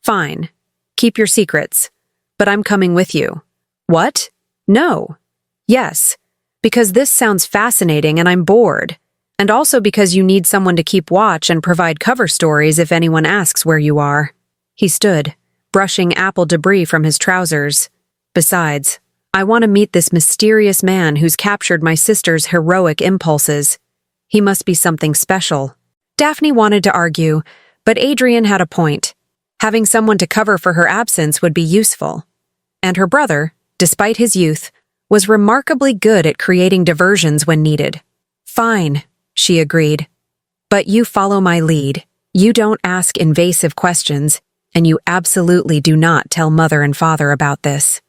"Fine. Keep your secrets. But I'm coming with you." "What?" "No." "Yes. Because this sounds fascinating and I'm bored. And also because you need someone to keep watch and provide cover stories if anyone asks where you are." He stood, brushing apple debris from his trousers. "Besides, I want to meet this mysterious man who's captured my sister's heroic impulses. He must be something special." Daphne wanted to argue, but Adrian had a point. Having someone to cover for her absence would be useful. And her brother, despite his youth, was remarkably good at creating diversions when needed. "Fine," she agreed. "But you follow my lead. You don't ask invasive questions, and you absolutely do not tell Mother and Father about this."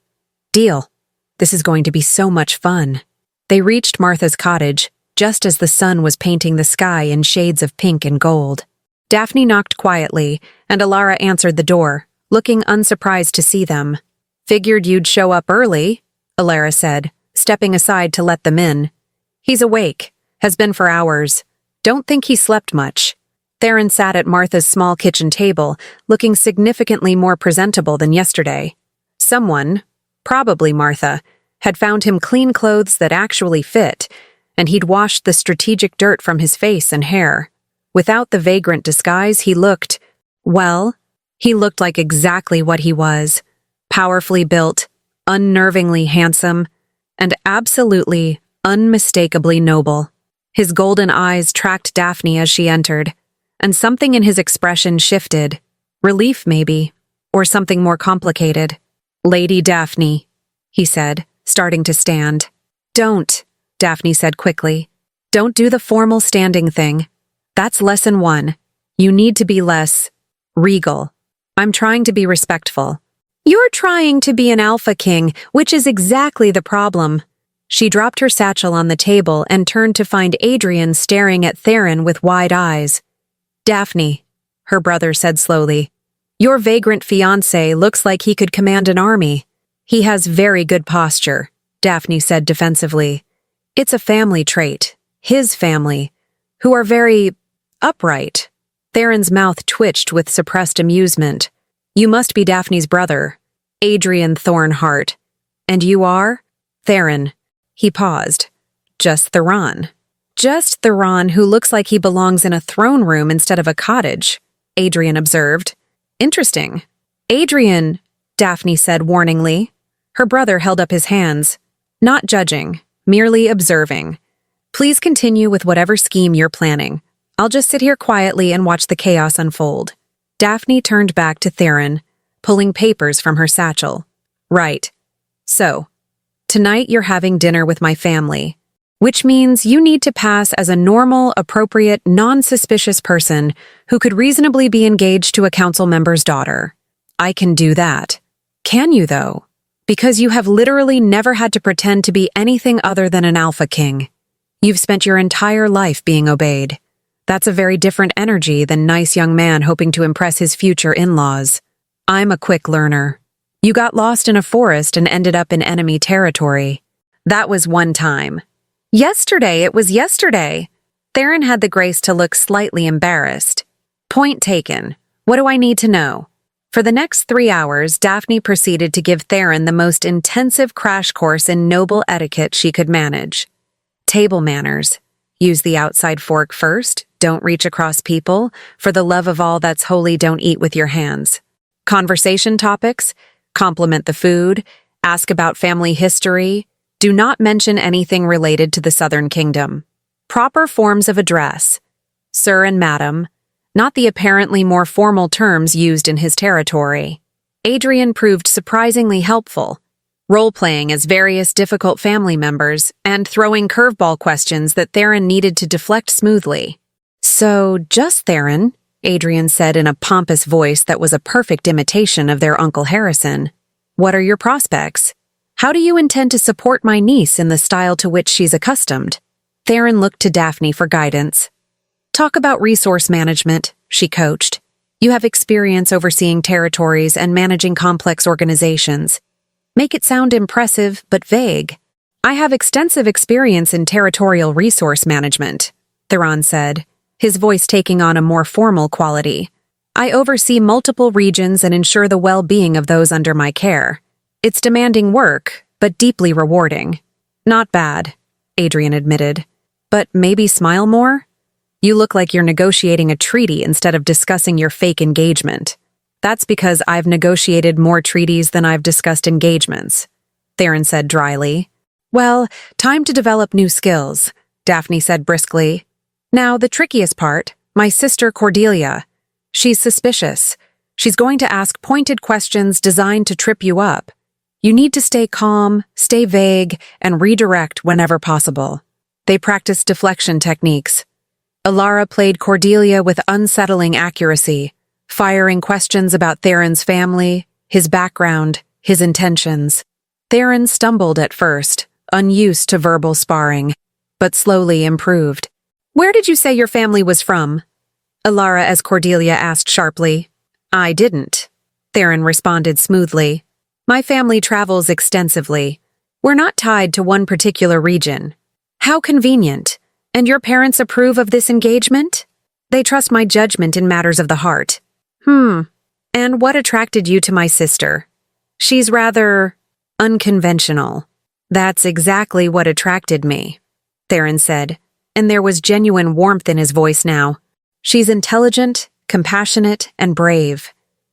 "Deal. This is going to be so much fun." They reached Martha's cottage, just as the sun was painting the sky in shades of pink and gold. Daphne knocked quietly, and Alara answered the door, looking unsurprised to see them. "Figured you'd show up early," Alara said, stepping aside to let them in. "He's awake. Has been for hours. Don't think he slept much." Theron sat at Martha's small kitchen table, looking significantly more presentable than yesterday. Someone, probably Martha, had found him clean clothes that actually fit, and he'd washed the strategic dirt from his face and hair. Without the vagrant disguise, he looked like exactly what he was. Powerfully built, unnervingly handsome, and absolutely, unmistakably noble. His golden eyes tracked Daphne as she entered, and something in his expression shifted. Relief, maybe, or something more complicated. "Lady Daphne," he said, starting to stand. "Don't," Daphne said quickly. "Don't do the formal standing thing. That's lesson 1. You need to be less regal. I'm trying to be respectful." "You're trying to be an alpha king, which is exactly the problem." She dropped her satchel on the table and turned to find Adrian staring at Theron with wide eyes. "Daphne," her brother said slowly, "your vagrant fiancé looks like he could command an army." "He has very good posture," Daphne said defensively. "It's a family trait. His family, who are very upright." Theron's mouth twitched with suppressed amusement. "You must be Daphne's brother, Adrian Thornhart. And you are?" "Theron." He paused. "Just Theron." "Just Theron who looks like he belongs in a throne room instead of a cottage," Adrian observed. "Interesting." "Adrian," Daphne said warningly. Her brother held up his hands. "Not judging, merely observing. Please continue with whatever scheme you're planning. I'll just sit here quietly and watch the chaos unfold." Daphne turned back to Theron, pulling papers from her satchel. "Right. So, tonight you're having dinner with my family, which means you need to pass as a normal, appropriate, non-suspicious person who could reasonably be engaged to a council member's daughter. I can do that. Can you, though? Because you have literally never had to pretend to be anything other than an alpha king. You've spent your entire life being obeyed. That's a very different energy than nice young man hoping to impress his future in-laws. I'm a quick learner. You got lost in a forest and ended up in enemy territory. That was one time. Yesterday, it was yesterday." Theron had the grace to look slightly embarrassed. "Point taken. What do I need to know?" For the next 3 hours, Daphne proceeded to give Theron the most intensive crash course in noble etiquette she could manage. Table manners. Use the outside fork first, Don't reach across people. For the love of all that's holy, don't eat with your hands. Conversation topics: compliment the food, ask about family history. Do not mention anything related to the Southern Kingdom. Proper forms of address: sir and madam, not the apparently more formal terms used in his territory. Adrian proved surprisingly helpful, role-playing as various difficult family members and throwing curveball questions that Theron needed to deflect smoothly. "So, just Theron," Adrian said in a pompous voice that was a perfect imitation of their Uncle Harrison. "What are your prospects? How do you intend to support my niece in the style to which she's accustomed?" Theron looked to Daphne for guidance. "Talk about resource management," she coached. "You have experience overseeing territories and managing complex organizations. Make it sound impressive but vague." "I have extensive experience in territorial resource management," Theron said, his voice taking on a more formal quality. "I oversee multiple regions and ensure the well-being of those under my care. It's demanding work, but deeply rewarding." "Not bad," Adrian admitted. "But maybe smile more? You look like you're negotiating a treaty instead of discussing your fake engagement." "That's because I've negotiated more treaties than I've discussed engagements," Theron said dryly. "Well, time to develop new skills," Daphne said briskly. "Now, the trickiest part, my sister Cordelia. She's suspicious. She's going to ask pointed questions designed to trip you up. You need to stay calm, stay vague, and redirect whenever possible." They practiced deflection techniques. Alara played Cordelia with unsettling accuracy, firing questions about Theron's family, his background, his intentions. Theron stumbled at first, unused to verbal sparring, but slowly improved. "Where did you say your family was from?" Alara as Cordelia asked sharply. "I didn't," Theron responded smoothly. "My family travels extensively. We're not tied to one particular region." "How convenient. And your parents approve of this engagement?" "They trust my judgment in matters of the heart." "And what attracted you to my sister?" "She's rather unconventional." "That's exactly what attracted me," Theron said, and there was genuine warmth in his voice now. "She's intelligent, compassionate, and brave.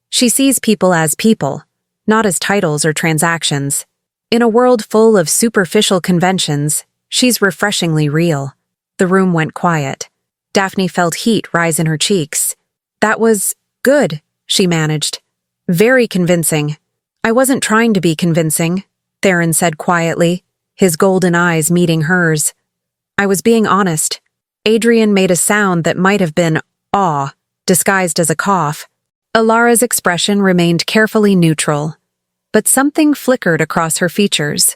She sees people as people, not as titles or transactions. In a world full of superficial conventions, she's refreshingly real." The room went quiet. Daphne felt heat rise in her cheeks. "That was good," she managed. "Very convincing." "I wasn't trying to be convincing," Theron said quietly, his golden eyes meeting hers. "I was being honest." Adrian made a sound that might have been awe, disguised as a cough. Alara's expression remained carefully neutral, but something flickered across her features.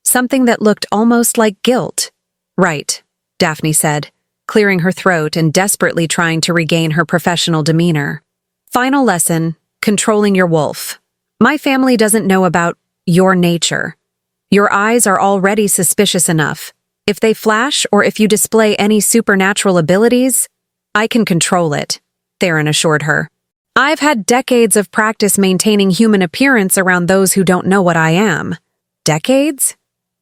Something that looked almost like guilt. "Right," Daphne said, clearing her throat and desperately trying to regain her professional demeanor. "Final lesson: controlling your wolf. My family doesn't know about your nature. Your eyes are already suspicious enough. If they flash or if you display any supernatural abilities, I can control it," Theron assured her. "I've had decades of practice maintaining human appearance around those who don't know what I am." "Decades?"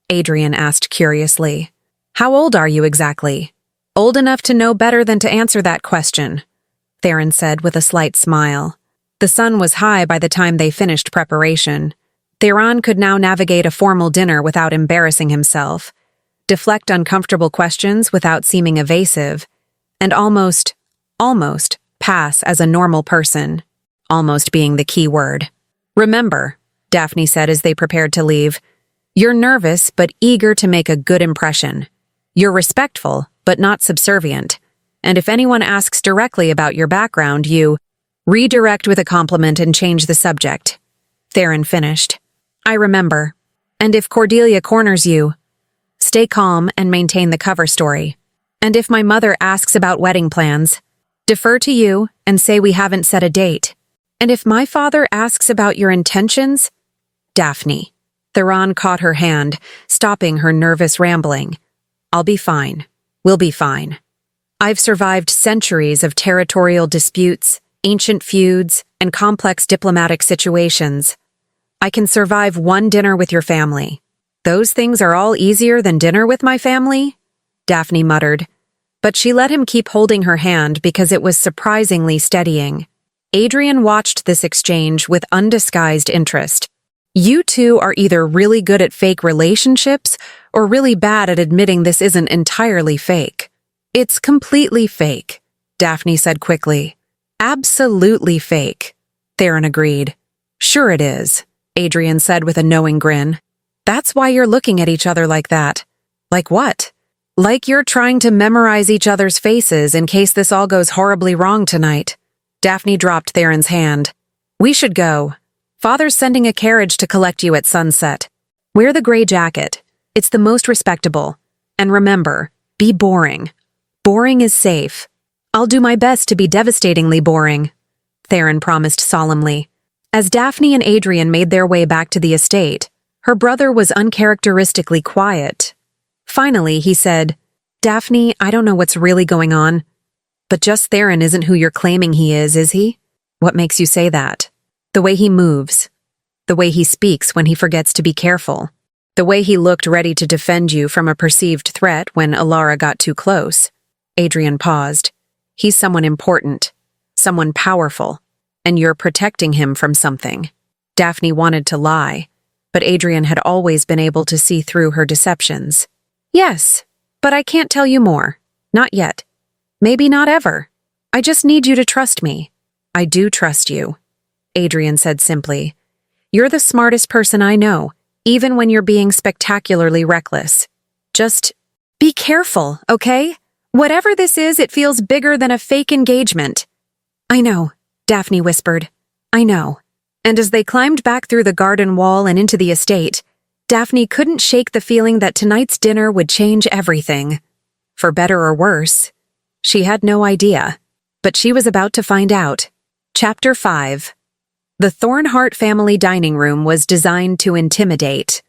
Adrian asked curiously. "How old are you exactly?" "Old enough to know better than to answer that question," Theron said with a slight smile. The sun was high by the time they finished preparation. Theron could now navigate a formal dinner without embarrassing himself, deflect uncomfortable questions without seeming evasive, and almost pass as a normal person. Almost being the key word. "Remember," Daphne said as they prepared to leave, "you're nervous but eager to make a good impression. You're respectful, but not subservient. And if anyone asks directly about your background, you redirect with a compliment and change the subject." Theron finished. "I remember. And if Cordelia corners you, stay calm and maintain the cover story. And if my mother asks about wedding plans, defer to you and say we haven't set a date. And if my father asks about your intentions, Daphne." Theron caught her hand, stopping her nervous rambling. "I'll be fine. We'll be fine. I've survived centuries of territorial disputes, ancient feuds, and complex diplomatic situations. I can survive one dinner with your family. Those things are all easier than dinner with my family?" Daphne muttered. but she let him keep holding her hand because it was surprisingly steadying. Adrian watched this exchange with undisguised interest. You two are either really good at fake relationships or really bad at admitting this isn't entirely fake. It's completely fake, Daphne said quickly. Absolutely fake, Theron agreed. Sure it is, Adrian said with a knowing grin. That's why you're looking at each other like that. Like what? Like you're trying to memorize each other's faces in case this all goes horribly wrong tonight. Daphne dropped Theron's hand. We should go. Father's sending a carriage to collect you at sunset. Wear the gray jacket. It's the most respectable. And remember, be boring. Boring is safe. I'll do my best to be devastatingly boring, Theron promised solemnly. As Daphne and Adrian made their way back to the estate, her brother was uncharacteristically quiet. Finally, he said, Daphne, I don't know what's really going on. But just Theron isn't who you're claiming he is he? What makes you say that? The way he moves. The way he speaks when he forgets to be careful. The way he looked ready to defend you from a perceived threat when Alara got too close. Adrian paused. He's someone important. Someone powerful. And you're protecting him from something. Daphne wanted to lie, but Adrian had always been able to see through her deceptions. Yes, but I can't tell you more. Not yet. Maybe not ever. I just need you to trust me. I do trust you, Adrian said simply. You're the smartest person I know, even when you're being spectacularly reckless. Just be careful, okay? Whatever this is, it feels bigger than a fake engagement. I know, Daphne whispered. I know. And as they climbed back through the garden wall and into the estate, Daphne couldn't shake the feeling that tonight's dinner would change everything. For better or worse. She had no idea, but she was about to find out. Chapter 5. The Thornhart family dining room was designed to intimidate.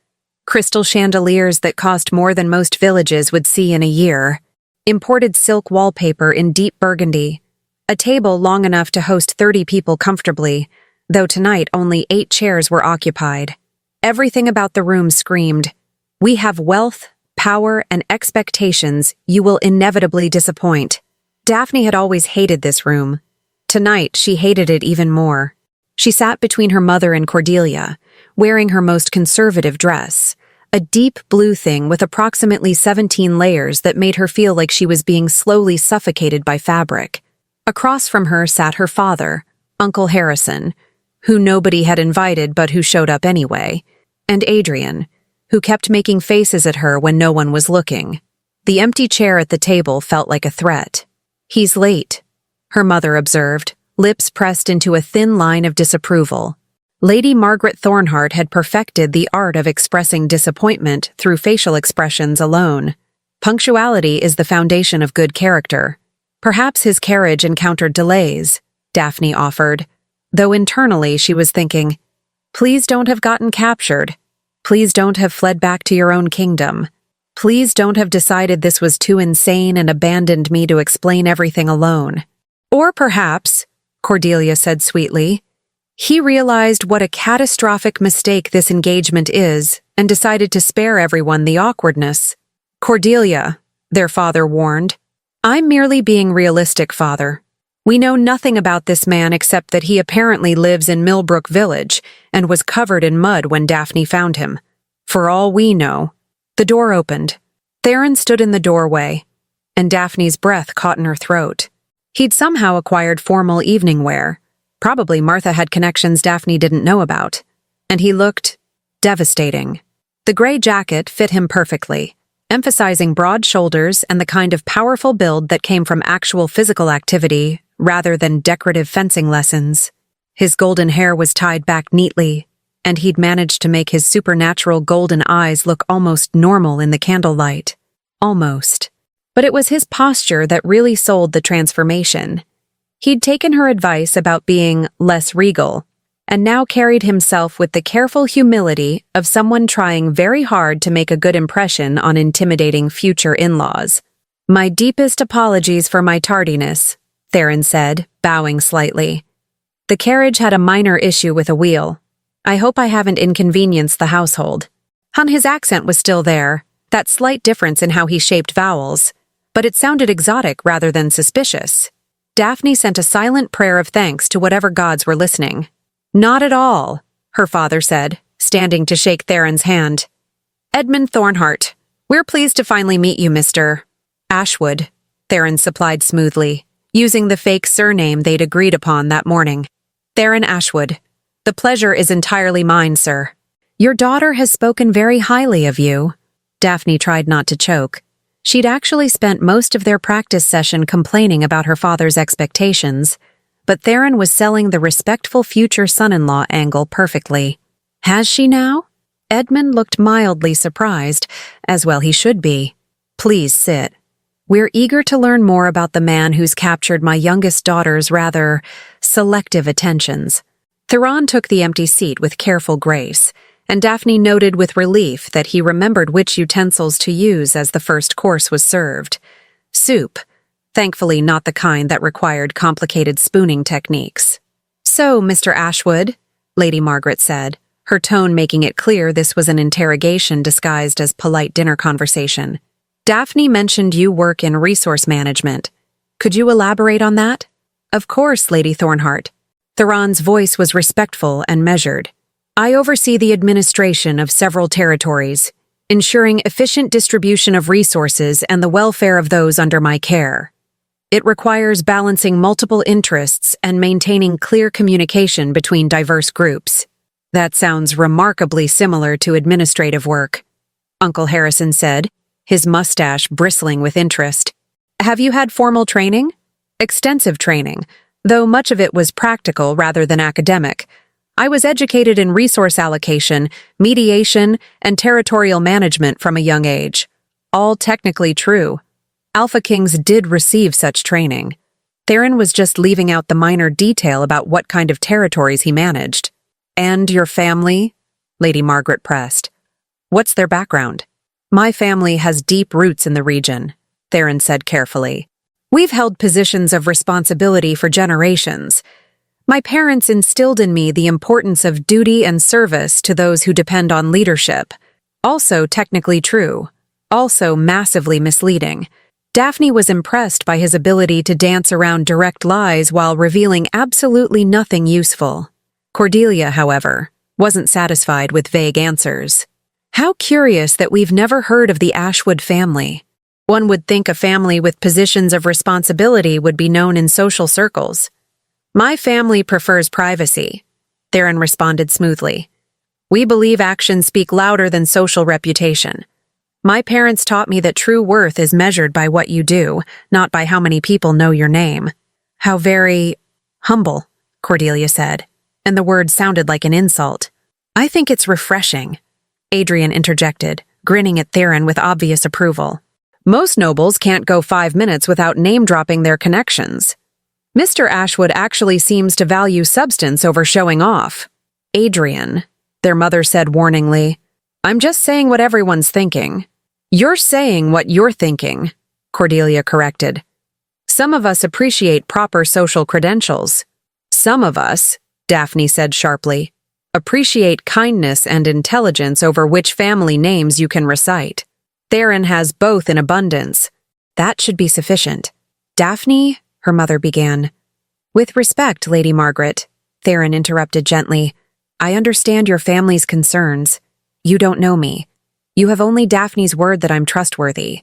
Crystal chandeliers that cost more than most villages would see in a year. Imported silk wallpaper in deep burgundy. A table long enough to host 30 people comfortably, though tonight only 8 chairs were occupied. Everything about the room screamed, "We have wealth, power, and expectations you will inevitably disappoint." Daphne had always hated this room. Tonight, she hated it even more. She sat between her mother and Cordelia, wearing her most conservative dress, a deep blue thing with approximately 17 layers that made her feel like she was being slowly suffocated by fabric. Across from her sat her father, Uncle Harrison, who nobody had invited but who showed up anyway, and Adrian, who kept making faces at her when no one was looking. The empty chair at the table felt like a threat. He's late, her mother observed, lips pressed into a thin line of disapproval. Lady Margaret Thornhart had perfected the art of expressing disappointment through facial expressions alone. Punctuality is the foundation of good character. Perhaps his carriage encountered delays, Daphne offered, though internally she was thinking, please don't have gotten captured. Please don't have fled back to your own kingdom. Please don't have decided this was too insane and abandoned me to explain everything alone. Or perhaps, Cordelia said sweetly, he realized what a catastrophic mistake this engagement is and decided to spare everyone the awkwardness. Cordelia, their father warned, I'm merely being realistic, father. We know nothing about this man except that he apparently lives in Millbrook Village and was covered in mud when Daphne found him. For all we know. The door opened. Theron stood in the doorway, and Daphne's breath caught in her throat. He'd somehow acquired formal evening wear. Probably Martha had connections Daphne didn't know about. And he looked devastating. The gray jacket fit him perfectly, emphasizing broad shoulders and the kind of powerful build that came from actual physical activity rather than decorative fencing lessons. His golden hair was tied back neatly, and he'd managed to make his supernatural golden eyes look almost normal in the candlelight. Almost. But it was his posture that really sold the transformation. He'd taken her advice about being less regal, and now carried himself with the careful humility of someone trying very hard to make a good impression on intimidating future in-laws. My deepest apologies for my tardiness, Theron said, bowing slightly. The carriage had a minor issue with a wheel. I hope I haven't inconvenienced the household. His accent was still there, that slight difference in how he shaped vowels, but it sounded exotic rather than suspicious. Daphne sent a silent prayer of thanks to whatever gods were listening. "Not at all," her father said, standing to shake Theron's hand. "Edmund Thornhart, we're pleased to finally meet you, Mr. Ashwood," Theron supplied smoothly, using the fake surname they'd agreed upon that morning. "Theron Ashwood. The pleasure is entirely mine, sir." "Your daughter has spoken very highly of you." Daphne tried not to choke. She'd actually spent most of their practice session complaining about her father's expectations, but Theron was selling the respectful future son-in-law angle perfectly. "Has she now?" Edmund looked mildly surprised, as well he should be. "Please sit. We're eager to learn more about the man who's captured my youngest daughter's rather selective attentions." Theron took the empty seat with careful grace, and Daphne noted with relief that he remembered which utensils to use as the first course was served. Soup, thankfully not the kind that required complicated spooning techniques. "So, Mr. Ashwood," Lady Margaret said, her tone making it clear this was an interrogation disguised as polite dinner conversation. "Daphne mentioned you work in resource management. Could you elaborate on that?" "Of course, Lady Thornhart." Theron's voice was respectful and measured. "I oversee the administration of several territories, ensuring efficient distribution of resources and the welfare of those under my care. It requires balancing multiple interests and maintaining clear communication between diverse groups." "That sounds remarkably similar to administrative work," Uncle Harrison said, his mustache bristling with interest. "Have you had formal training?" "Extensive training, though much of it was practical rather than academic. I was educated in resource allocation, mediation, and territorial management from a young age. All technically true. Alpha Kings did receive such training." Theron was just leaving out the minor detail about what kind of territories he managed. "And your family?" Lady Margaret pressed. "What's their background?" "My family has deep roots in the region," Theron said carefully. "We've held positions of responsibility for generations. My parents instilled in me the importance of duty and service to those who depend on leadership. Also technically true, also massively misleading." Daphne was impressed by his ability to dance around direct lies while revealing absolutely nothing useful. Cordelia, however, wasn't satisfied with vague answers. "How curious that we've never heard of the Ashwood family. One would think a family with positions of responsibility would be known in social circles." "My family prefers privacy," Theron responded smoothly. "We believe actions speak louder than social reputation. My parents taught me that true worth is measured by what you do, not by how many people know your name." "How very humble," Cordelia said, and the word sounded like an insult. "I think it's refreshing," Adrian interjected, grinning at Theron with obvious approval. "Most nobles can't go 5 minutes without name-dropping their connections. Mr. Ashwood actually seems to value substance over showing off." "Adrian," their mother said warningly, "I'm just saying what everyone's thinking." "You're saying what you're thinking," Cordelia corrected. "Some of us appreciate proper social credentials. Some of us," Daphne said sharply, "appreciate kindness and intelligence over which family names you can recite. Theron has both in abundance." "That should be sufficient." "Daphne," her mother began. "With respect, Lady Margaret," Theron interrupted gently, "I understand your family's concerns. You don't know me. You have only Daphne's word that I'm trustworthy.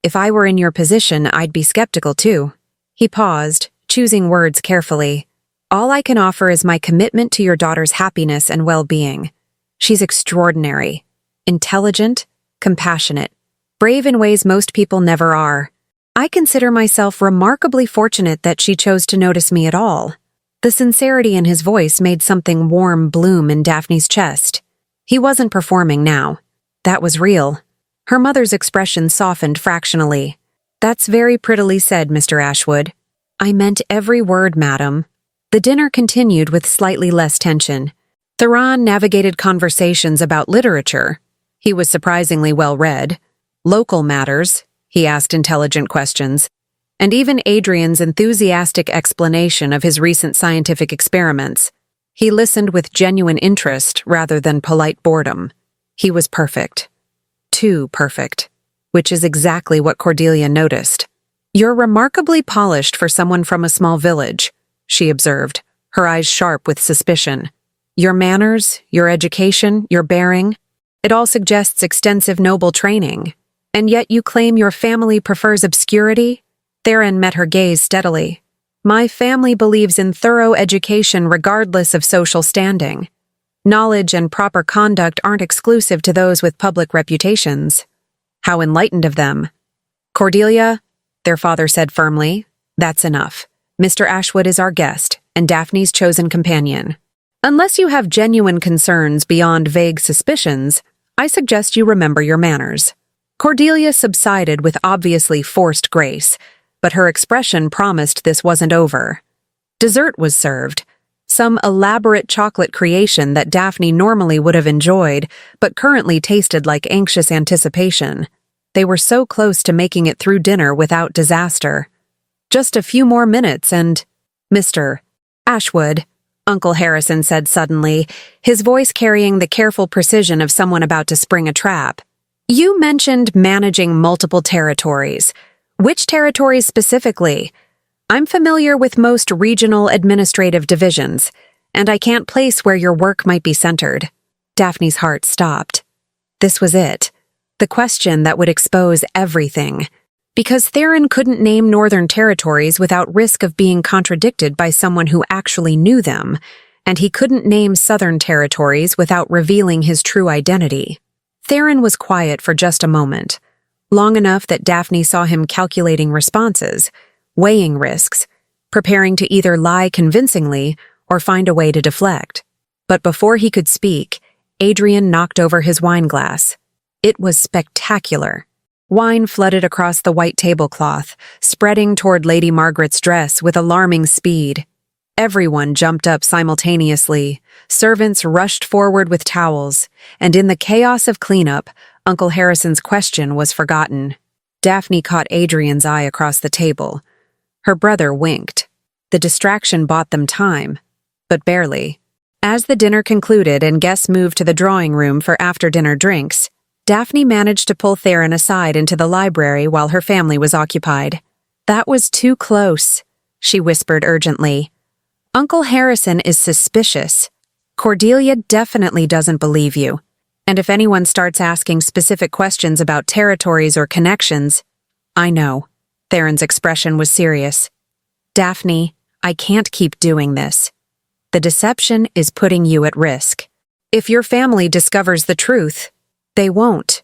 If I were in your position, I'd be skeptical too." He paused, choosing words carefully. "All I can offer is my commitment to your daughter's happiness and well-being. She's extraordinary, intelligent, compassionate, brave in ways most people never are. I consider myself remarkably fortunate that she chose to notice me at all." The sincerity in his voice made something warm bloom in Daphne's chest. He wasn't performing now. That was real. Her mother's expression softened fractionally. "That's very prettily said, Mr. Ashwood." "I meant every word, madam." The dinner continued with slightly less tension. Theron navigated conversations about literature. He was surprisingly well-read. Local matters. He asked intelligent questions, and even Adrian's enthusiastic explanation of his recent scientific experiments. He listened with genuine interest rather than polite boredom. He was perfect. Too perfect, which is exactly what Cordelia noticed. "You're remarkably polished for someone from a small village," she observed, her eyes sharp with suspicion. "Your manners, your education, your bearing, it all suggests extensive noble training. And yet you claim your family prefers obscurity?" Theron met her gaze steadily. "My family believes in thorough education regardless of social standing. Knowledge and proper conduct aren't exclusive to those with public reputations." "How enlightened of them." "Cordelia," their father said firmly, "that's enough. Mr. Ashwood is our guest, and Daphne's chosen companion. Unless you have genuine concerns beyond vague suspicions, I suggest you remember your manners." Cordelia subsided with obviously forced grace, but her expression promised this wasn't over. Dessert was served, some elaborate chocolate creation that Daphne normally would have enjoyed, but currently tasted like anxious anticipation. They were so close to making it through dinner without disaster. "Just a few more minutes and—" "Mr. Ashwood," Uncle Harrison said suddenly, his voice carrying the careful precision of someone about to spring a trap. "You mentioned managing multiple territories. Which territories specifically? I'm familiar with most regional administrative divisions, and I can't place where your work might be centered." Daphne's heart stopped. This was it. The question that would expose everything. Because Theron couldn't name northern territories without risk of being contradicted by someone who actually knew them, and he couldn't name southern territories without revealing his true identity. Theron was quiet for just a moment, long enough that Daphne saw him calculating responses, weighing risks, preparing to either lie convincingly or find a way to deflect. But before he could speak, Adrian knocked over his wine glass. It was spectacular. Wine flooded across the white tablecloth, spreading toward Lady Margaret's dress with alarming speed. Everyone jumped up simultaneously. Servants rushed forward with towels, and in the chaos of cleanup, Uncle Harrison's question was forgotten. Daphne caught Adrian's eye across the table. Her brother winked. The distraction bought them time, but barely. As the dinner concluded and guests moved to the drawing room for after-dinner drinks, Daphne managed to pull Theron aside into the library while her family was occupied. "That was too close," she whispered urgently. "Uncle Harrison is suspicious. Cordelia definitely doesn't believe you. And if anyone starts asking specific questions about territories or connections—" "I know." Theron's expression was serious. "Daphne, I can't keep doing this. The deception is putting you at risk. If your family discovers the truth, they won't.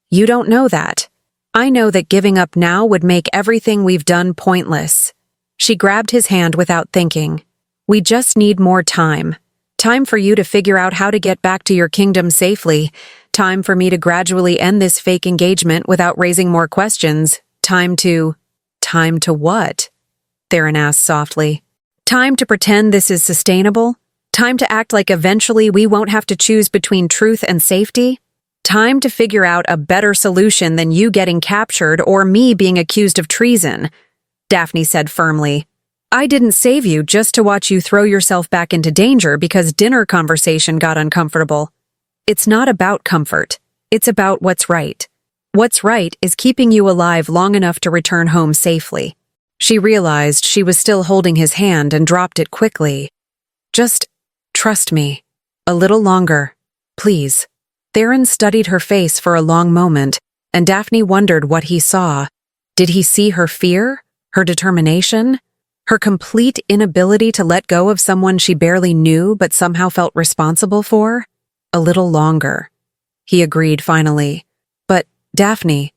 You don't know that. I know that giving up now would make everything we've done pointless." She grabbed his hand without thinking. "We just need more time. Time for you to figure out how to get back to your kingdom safely. Time for me to gradually end this fake engagement without raising more questions. Time to—" "Time to what?" Theron asked softly. "Time to pretend this is sustainable? Time to act like eventually we won't have to choose between truth and safety? Time to figure out a better solution than you getting captured or me being accused of treason," Daphne said firmly. "I didn't save you just to watch you throw yourself back into danger because dinner conversation got uncomfortable. It's not about comfort. It's about what's right. What's right is keeping you alive long enough to return home safely." She realized she was still holding his hand and dropped it quickly. "Just trust me. A little longer. Please." Theron studied her face for a long moment, and Daphne wondered what he saw. Did he see her fear? Her determination? Her complete inability to let go of someone she barely knew but somehow felt responsible for? "A little longer," he agreed finally. "But, Daphne,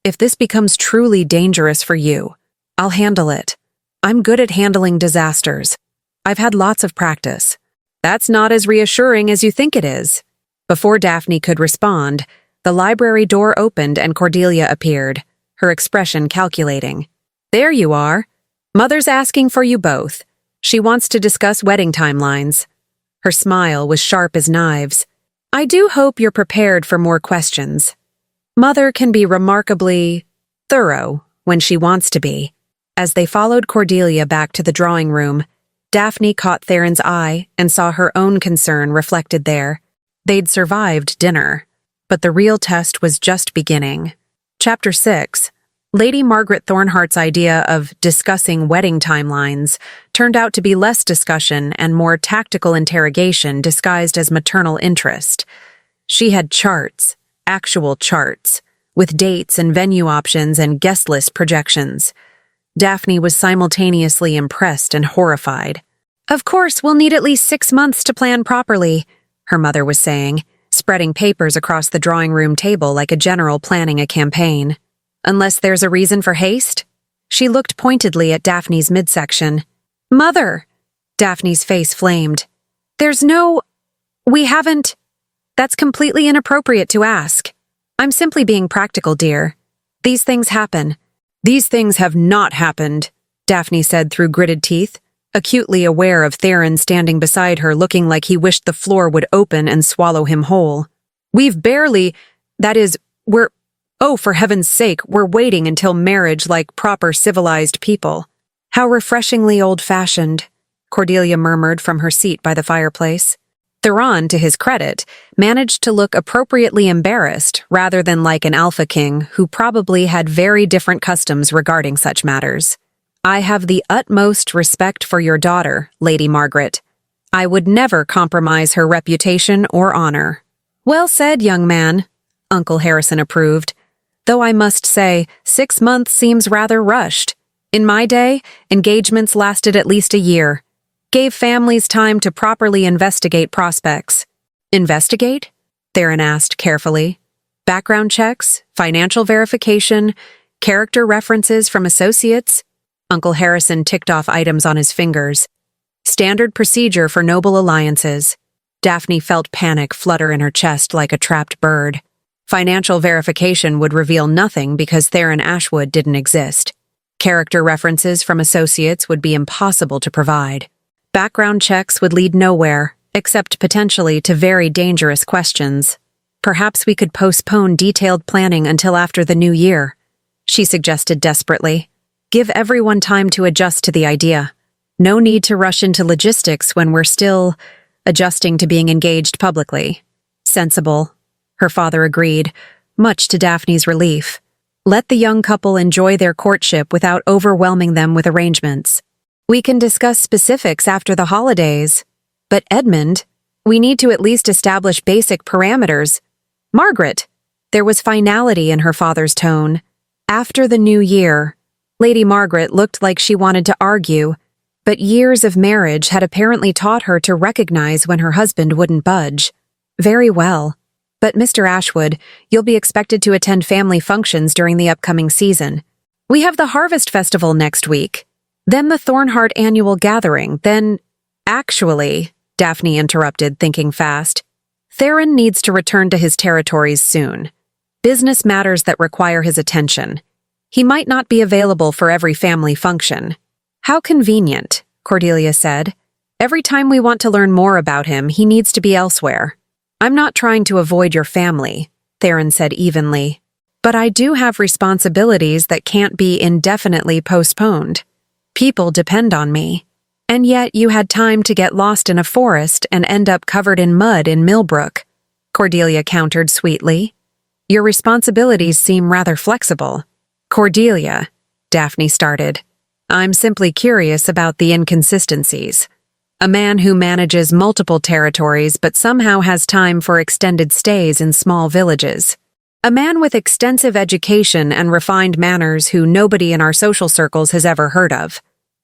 if this becomes truly dangerous for you, I'll handle it. I'm good at handling disasters. I've had lots of practice." "That's not as reassuring as you think it is." Before Daphne could respond, the library door opened and Cordelia appeared, her expression calculating. "There you are. Mother's asking for you both. She wants to discuss wedding timelines." Her smile was sharp as knives. "I do hope you're prepared for more questions. Mother can be remarkably thorough when she wants to be." As they followed Cordelia back to the drawing room, Daphne caught Theron's eye and saw her own concern reflected there. They'd survived dinner, but the real test was just beginning. Chapter 6. Lady Margaret Thornhart's idea of discussing wedding timelines turned out to be less discussion and more tactical interrogation disguised as maternal interest. She had charts, actual charts, with dates and venue options and guest list projections. Daphne was simultaneously impressed and horrified. "Of course, we'll need at least 6 months to plan properly," her mother was saying, spreading papers across the drawing room table like a general planning a campaign. "Unless there's a reason for haste?" She looked pointedly at Daphne's midsection. "Mother!" Daphne's face flamed. We haven't. That's completely inappropriate to ask. I'm simply being practical, dear. These things happen." "These things have not happened," Daphne said through gritted teeth, acutely aware of Theron standing beside her looking like he wished the floor would open and swallow him whole. Oh, for heaven's sake, we're waiting until marriage like proper civilized people." "How refreshingly old-fashioned," Cordelia murmured from her seat by the fireplace. Theron, to his credit, managed to look appropriately embarrassed rather than like an alpha king who probably had very different customs regarding such matters. "I have the utmost respect for your daughter, Lady Margaret. I would never compromise her reputation or honor." "Well said, young man," Uncle Harrison approved. "Though I must say, 6 months seems rather rushed. In my day, engagements lasted at least a year. Gave families time to properly investigate prospects." "Investigate?" Theron asked carefully. "Background checks, financial verification, character references from associates?" Uncle Harrison ticked off items on his fingers. "Standard procedure for noble alliances." Daphne felt panic flutter in her chest like a trapped bird. Financial verification would reveal nothing because Theron Ashwood didn't exist. Character references from associates would be impossible to provide. Background checks would lead nowhere, except potentially to very dangerous questions. "Perhaps we could postpone detailed planning until after the new year," she suggested desperately. "Give everyone time to adjust to the idea. No need to rush into logistics when we're still adjusting to being engaged publicly." "Sensible," her father agreed, much to Daphne's relief. "Let the young couple enjoy their courtship without overwhelming them with arrangements. We can discuss specifics after the holidays. But Edmund, we need to at least establish basic parameters." "Margaret!" There was finality in her father's tone. "After the new year." Lady Margaret looked like she wanted to argue, but years of marriage had apparently taught her to recognize when her husband wouldn't budge. "Very well. But Mr. Ashwood, you'll be expected to attend family functions during the upcoming season. We have the Harvest Festival next week. Then the Thornhart Annual Gathering, then—" "Actually," Daphne interrupted, thinking fast, "Theron needs to return to his territories soon. Business matters that require his attention. He might not be available for every family function." "How convenient," Cordelia said. "Every time we want to learn more about him, he needs to be elsewhere." "I'm not trying to avoid your family," Theron said evenly. "But I do have responsibilities that can't be indefinitely postponed. People depend on me. And yet you had time to get lost in a forest and end up covered in mud in Millbrook," Cordelia countered sweetly. "Your responsibilities seem rather flexible." "Cordelia," Daphne started, "I'm simply curious about the inconsistencies. A man who manages multiple territories but somehow has time for extended stays in small villages. A man with extensive education and refined manners who nobody in our social circles has ever heard of.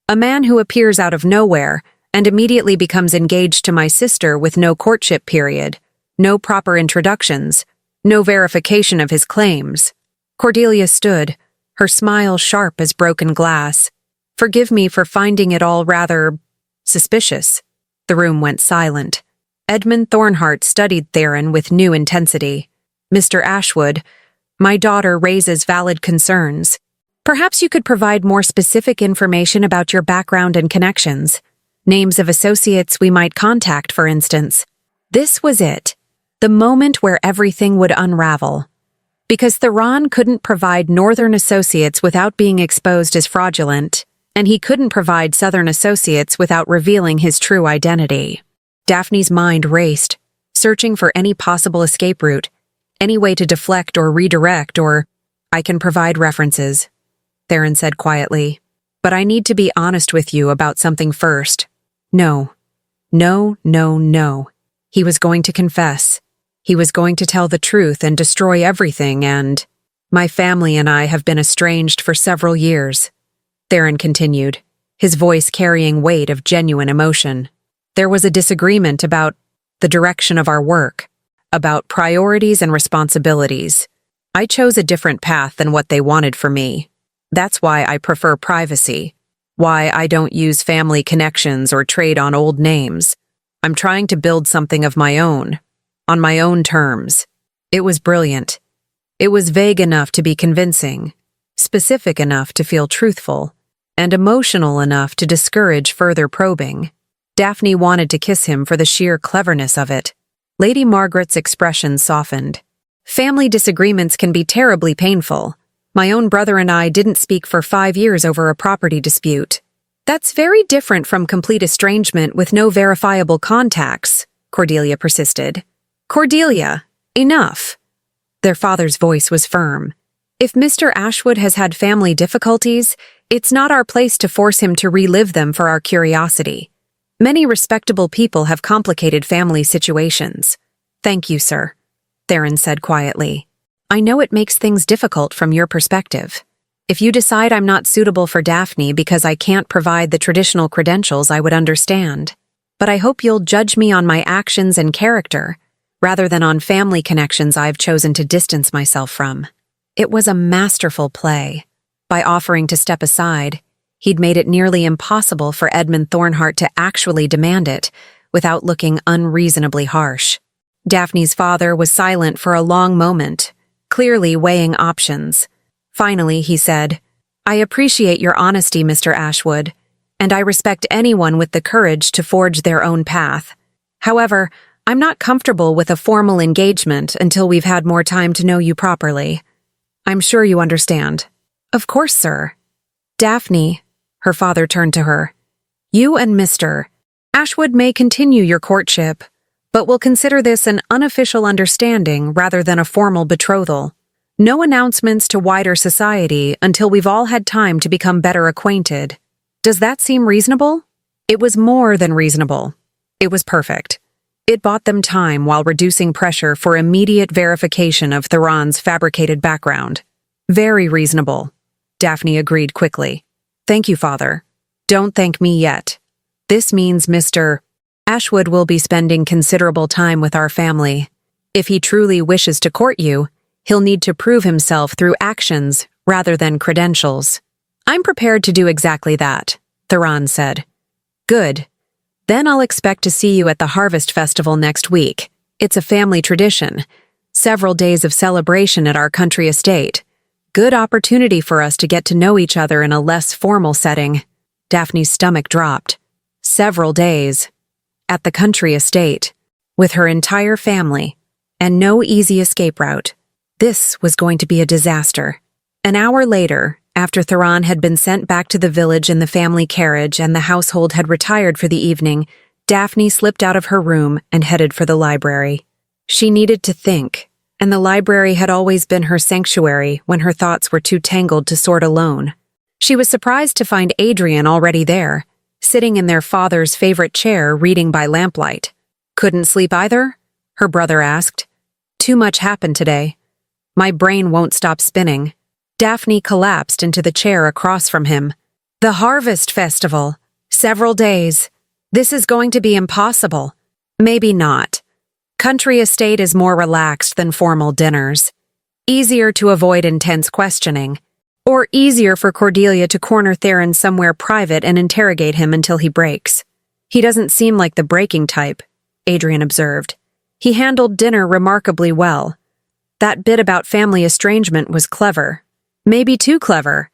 A man who appears out of nowhere and immediately becomes engaged to my sister with no courtship period, no proper introductions, no verification of his claims." Cordelia stood, her smile sharp as broken glass. "Forgive me for finding it all rather suspicious." The room went silent. Edmund Thornhart studied Theron with new intensity. "Mr. Ashwood, my daughter raises valid concerns. Perhaps you could provide more specific information about your background and connections. Names of associates we might contact, for instance." This was it, the moment where everything would unravel. Because Theron couldn't provide Northern associates without being exposed as fraudulent, and he couldn't provide Southern associates without revealing his true identity. Daphne's mind raced, searching for any possible escape route, any way to deflect or redirect or, "I can provide references," Theron said quietly. But I need to be honest with you about something first. No. No, no, no. He was going to confess. He was going to tell the truth and destroy everything, and my family and I have been estranged for several years. Theron continued, his voice carrying weight of genuine emotion. There was a disagreement about the direction of our work, about priorities and responsibilities. I chose a different path than what they wanted for me. That's why I prefer privacy, why I don't use family connections or trade on old names. I'm trying to build something of my own, on my own terms. It was brilliant. It was vague enough to be convincing, specific enough to feel truthful, and emotional enough to discourage further probing. Daphne wanted to kiss him for the sheer cleverness of it. Lady Margaret's expression softened. Family disagreements can be terribly painful. My own brother and I didn't speak for 5 years over a property dispute. That's very different from complete estrangement with no verifiable contacts, Cordelia persisted. Cordelia, enough. Their father's voice was firm. If Mr. Ashwood has had family difficulties, it's not our place to force him to relive them for our curiosity. Many respectable people have complicated family situations. Thank you, sir, Theron said quietly. I know it makes things difficult from your perspective. If you decide I'm not suitable for Daphne because I can't provide the traditional credentials, I would understand. But I hope you'll judge me on my actions and character, rather than on family connections I've chosen to distance myself from. It was a masterful play. By offering to step aside, he'd made it nearly impossible for Edmund Thornhart to actually demand it, without looking unreasonably harsh. Daphne's father was silent for a long moment, clearly weighing options. Finally, he said, I appreciate your honesty, Mr. Ashwood, and I respect anyone with the courage to forge their own path. However, I'm not comfortable with a formal engagement until we've had more time to know you properly. I'm sure you understand. Of course, sir. Daphne, her father turned to her. You and Mr. Ashwood may continue your courtship, but we'll consider this an unofficial understanding rather than a formal betrothal. No announcements to wider society until we've all had time to become better acquainted. Does that seem reasonable? It was more than reasonable. It was perfect. It bought them time while reducing pressure for immediate verification of Theron's fabricated background. Very reasonable, Daphne agreed quickly. Thank you, father. Don't thank me yet. This means Mr. Ashwood will be spending considerable time with our family. If he truly wishes to court you, he'll need to prove himself through actions rather than credentials. I'm prepared to do exactly that, Theron said. Good. Then I'll expect to see you at the Harvest Festival next week. It's a family tradition. Several days of celebration at our country estate. Good opportunity for us to get to know each other in a less formal setting. Daphne's stomach dropped. Several days. At the country estate. With her entire family. And no easy escape route. This was going to be a disaster. An hour later, after Theron had been sent back to the village in the family carriage and the household had retired for the evening, Daphne slipped out of her room and headed for the library. She needed to think, and the library had always been her sanctuary when her thoughts were too tangled to sort alone. She was surprised to find Adrian already there, sitting in their father's favorite chair reading by lamplight. Couldn't sleep either? Her brother asked. Too much happened today. My brain won't stop spinning. Daphne collapsed into the chair across from him. The Harvest Festival. Several days. This is going to be impossible. Maybe not. Country estate is more relaxed than formal dinners. Easier to avoid intense questioning. Or easier for Cordelia to corner Theron somewhere private and interrogate him until he breaks. He doesn't seem like the breaking type, Adrian observed. He handled dinner remarkably well. That bit about family estrangement was clever. Maybe too clever.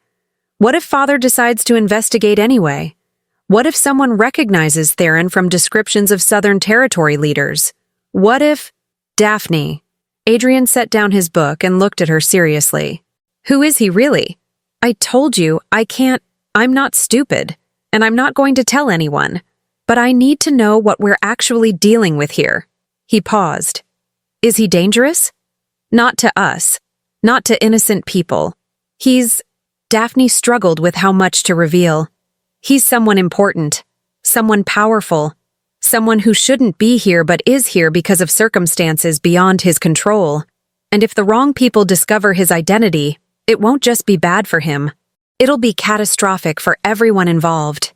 What if father decides to investigate anyway? What if someone recognizes Theron from descriptions of Southern Territory leaders? What if— Daphne. Adrian set down his book and looked at her seriously. Who is he really? I told you, I'm not stupid, and I'm not going to tell anyone. But I need to know what we're actually dealing with here. He paused. Is he dangerous? Not to us. Not to innocent people. He's Daphne struggled with how much to reveal. He's someone important, someone powerful, someone who shouldn't be here but is here because of circumstances beyond his control. And if the wrong people discover his identity, it won't just be bad for him. It'll be catastrophic for everyone involved.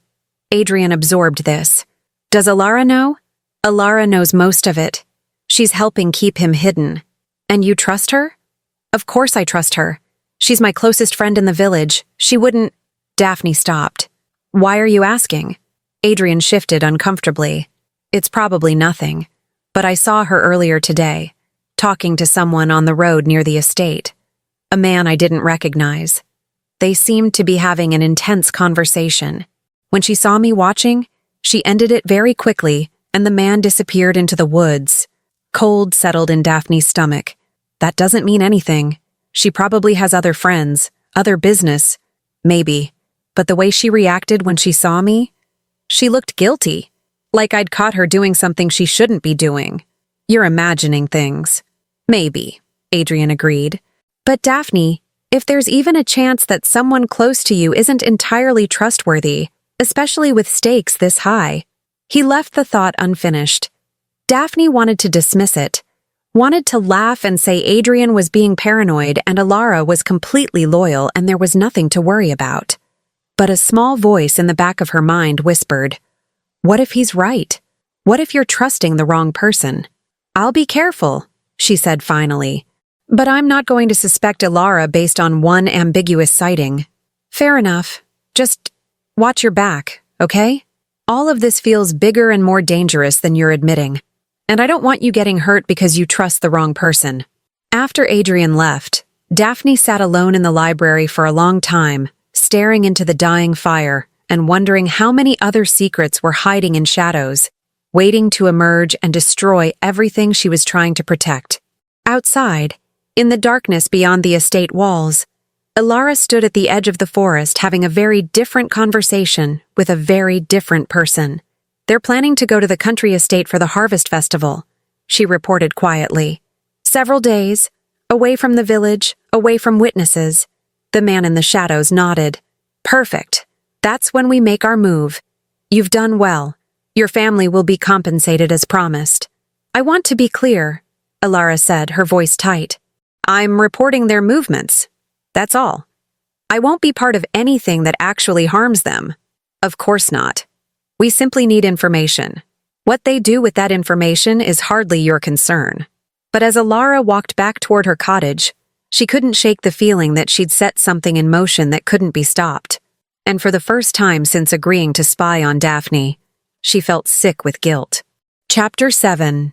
Adrian absorbed this. Does Alara know? Alara knows most of it. She's helping keep him hidden. And you trust her? Of course I trust her. She's my closest friend in the village. She wouldn't— Daphne stopped. Why are you asking? Adrian shifted uncomfortably. It's probably nothing, but I saw her earlier today, talking to someone on the road near the estate. A man I didn't recognize. They seemed to be having an intense conversation. When she saw me watching, she ended it very quickly, and the man disappeared into the woods. Cold settled in Daphne's stomach. That doesn't mean anything. She probably has other friends, other business. Maybe. But the way she reacted when she saw me, she looked guilty. Like I'd caught her doing something she shouldn't be doing. You're imagining things. Maybe, Adrian agreed. But Daphne, if there's even a chance that someone close to you isn't entirely trustworthy, especially with stakes this high. He left the thought unfinished. Daphne wanted to dismiss it, wanted to laugh and say Adrian was being paranoid and Alara was completely loyal and there was nothing to worry about. But a small voice in the back of her mind whispered, what if he's right? What if you're trusting the wrong person? I'll be careful, she said finally. But I'm not going to suspect Alara based on one ambiguous sighting. Fair enough. Just watch your back, okay? All of this feels bigger and more dangerous than you're admitting. And I don't want you getting hurt because you trust the wrong person. After Adrian left, Daphne sat alone in the library for a long time, staring into the dying fire and wondering how many other secrets were hiding in shadows, waiting to emerge and destroy everything she was trying to protect. Outside, in the darkness beyond the estate walls, Alara stood at the edge of the forest having a very different conversation with a very different person. They're planning to go to the country estate for the harvest festival, she reported quietly. Several days, away from the village, away from witnesses. The man in the shadows nodded. Perfect. That's when we make our move. You've done well. Your family will be compensated as promised. I want to be clear, Alara said, her voice tight. I'm reporting their movements. That's all. I won't be part of anything that actually harms them. Of course not. We simply need information. What they do with that information is hardly your concern. But as Alara walked back toward her cottage, she couldn't shake the feeling that she'd set something in motion that couldn't be stopped. And for the first time since agreeing to spy on Daphne, she felt sick with guilt. Chapter 7.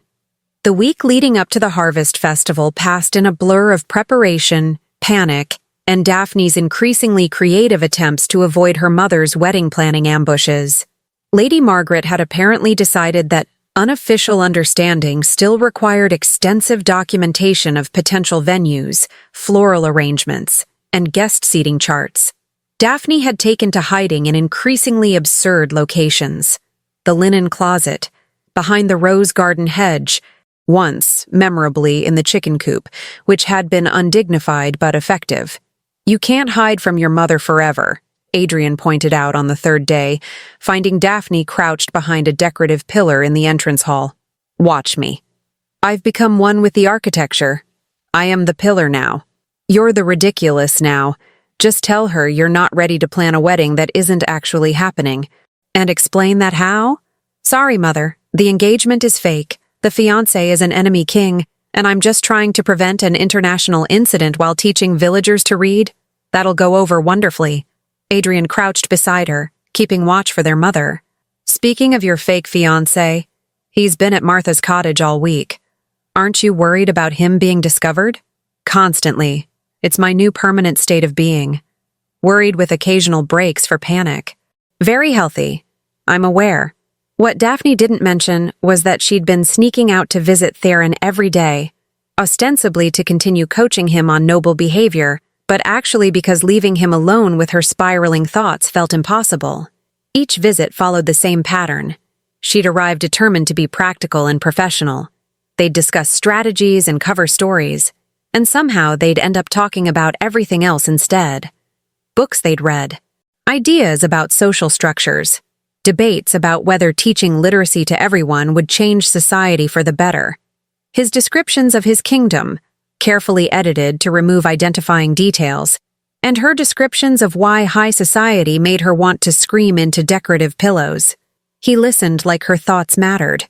The week leading up to the harvest festival passed in a blur of preparation, panic, and Daphne's increasingly creative attempts to avoid her mother's wedding planning ambushes. Lady Margaret had apparently decided that unofficial understanding still required extensive documentation of potential venues, floral arrangements, and guest seating charts. Daphne had taken to hiding in increasingly absurd locations. The linen closet, behind the rose garden hedge, once, memorably, in the chicken coop, which had been undignified but effective. You can't hide from your mother forever, Adrian pointed out on the third day, finding Daphne crouched behind a decorative pillar in the entrance hall. Watch me. I've become one with the architecture. I am the pillar now. You're the ridiculous now. Just tell her you're not ready to plan a wedding that isn't actually happening. And explain that how? Sorry, Mother. The engagement is fake. The fiancé is an enemy king, and I'm just trying to prevent an international incident while teaching villagers to read. That'll go over wonderfully. Adrian crouched beside her, keeping watch for their mother. Speaking of your fake fiancé, he's been at Martha's cottage all week. Aren't you worried about him being discovered? Constantly. It's my new permanent state of being. Worried with occasional breaks for panic. Very healthy. I'm aware. What Daphne didn't mention was that she'd been sneaking out to visit Theron every day, ostensibly to continue coaching him on noble behavior, but actually because leaving him alone with her spiraling thoughts felt impossible. Each visit followed the same pattern. She'd arrive determined to be practical and professional. They'd discuss strategies and cover stories, and somehow they'd end up talking about everything else instead. books they'd read, ideas about social structures, debates about whether teaching literacy to everyone would change society for the better. His descriptions of his kingdom, carefully edited to remove identifying details, and her descriptions of why high society made her want to scream into decorative pillows. He listened like her thoughts mattered,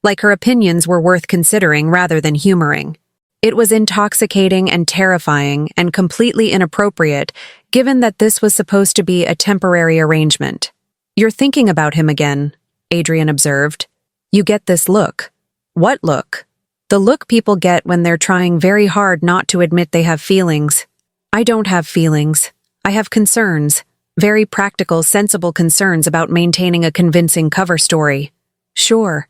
like her opinions were worth considering rather than humoring. It was intoxicating and terrifying and completely inappropriate, given that this was supposed to be a temporary arrangement. "You're thinking about him again," Adrian observed. "You get this look." "What look?" "The look people get when they're trying very hard not to admit they have feelings." "I don't have feelings. I have concerns. Very practical, sensible concerns about maintaining a convincing cover story." "Sure.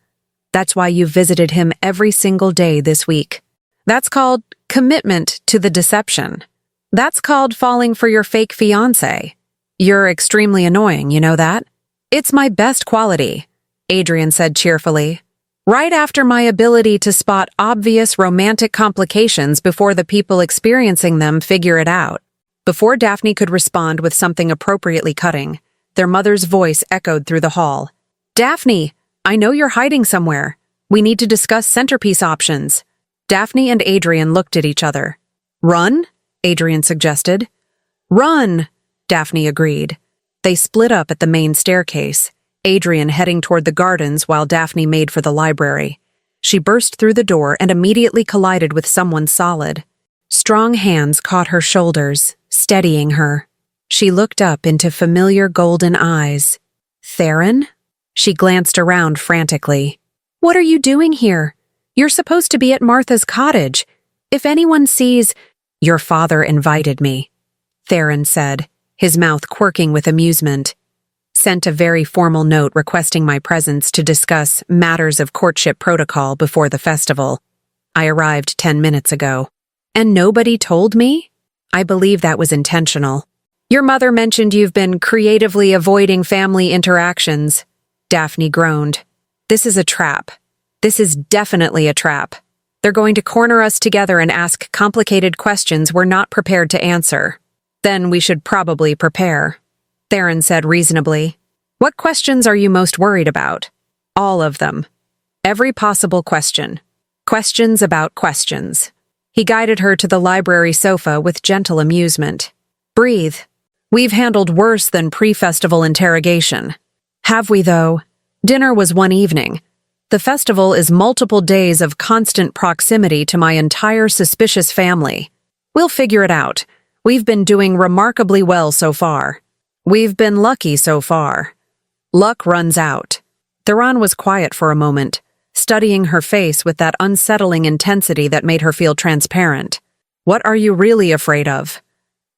That's why you've visited him every single day this week. That's called commitment to the deception. That's called falling for your fake fiancé. You're extremely annoying, you know that?" "It's my best quality," Adrian said cheerfully. "Right after my ability to spot obvious romantic complications before the people experiencing them figure it out." Before Daphne could respond with something appropriately cutting, their mother's voice echoed through the hall. "Daphne, I know you're hiding somewhere. We need to discuss centerpiece options." Daphne and Adrian looked at each other. "Run?" Adrian suggested. "Run," Daphne agreed. They split up at the main staircase, Adrian heading toward the gardens while Daphne made for the library. She burst through the door and immediately collided with someone solid. Strong hands caught her shoulders, steadying her. She looked up into familiar golden eyes. "Theron?" She glanced around frantically. "What are you doing here? You're supposed to be at Martha's cottage. If anyone sees—" "Your father invited me," Theron said, his mouth quirking with amusement. "Sent a very formal note requesting my presence to discuss matters of courtship protocol before the festival. I arrived 10 minutes ago. And nobody told me? I believe that was intentional. Your mother mentioned you've been creatively avoiding family interactions." Daphne groaned. "This is a trap. This is definitely a trap. They're going to corner us together and ask complicated questions we're not prepared to answer. Then we should probably prepare," Theron said reasonably. "What questions are you most worried about?" "All of them. Every possible question. Questions about questions." He guided her to the library sofa with gentle amusement. "Breathe. We've handled worse than pre-festival interrogation." "Have we, though? Dinner was one evening. The festival is multiple days of constant proximity to my entire suspicious family. We'll figure it out. We've been doing remarkably well so far. We've been lucky so far. Luck runs out." Theron was quiet for a moment, studying her face with that unsettling intensity that made her feel transparent. "What are you really afraid of?"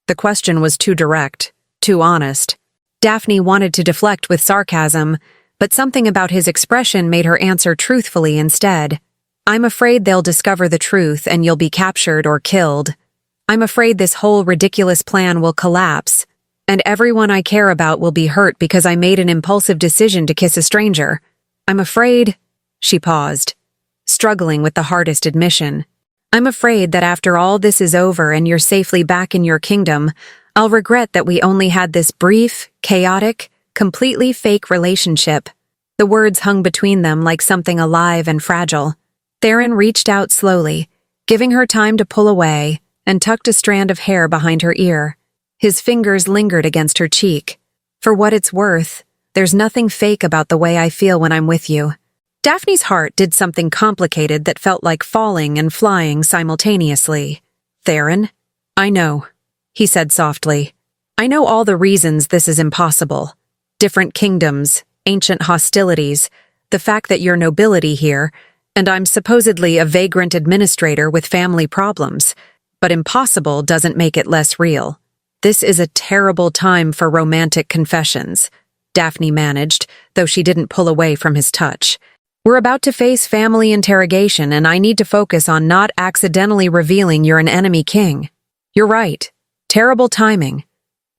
The question was too direct, too honest. Daphne wanted to deflect with sarcasm, but something about his expression made her answer truthfully instead. "I'm afraid they'll discover the truth and you'll be captured or killed. I'm afraid this whole ridiculous plan will collapse, and everyone I care about will be hurt because I made an impulsive decision to kiss a stranger. I'm afraid—" She paused, struggling with the hardest admission. "I'm afraid that after all this is over and you're safely back in your kingdom, I'll regret that we only had this brief, chaotic, completely fake relationship." The words hung between them like something alive and fragile. Theron reached out slowly, giving her time to pull away, and tucked a strand of hair behind her ear. His fingers lingered against her cheek. "For what it's worth, there's nothing fake about the way I feel when I'm with you." Daphne's heart did something complicated that felt like falling and flying simultaneously. "Theron, I know," he said softly. "I know all the reasons this is impossible. Different kingdoms, ancient hostilities, the fact that you're nobility here, and I'm supposedly a vagrant administrator with family problems. But impossible doesn't make it less real. This is a terrible time for romantic confessions," Daphne managed, though she didn't pull away from his touch. "We're about to face family interrogation, and I need to focus on not accidentally revealing you're an enemy king." "You're right. Terrible timing.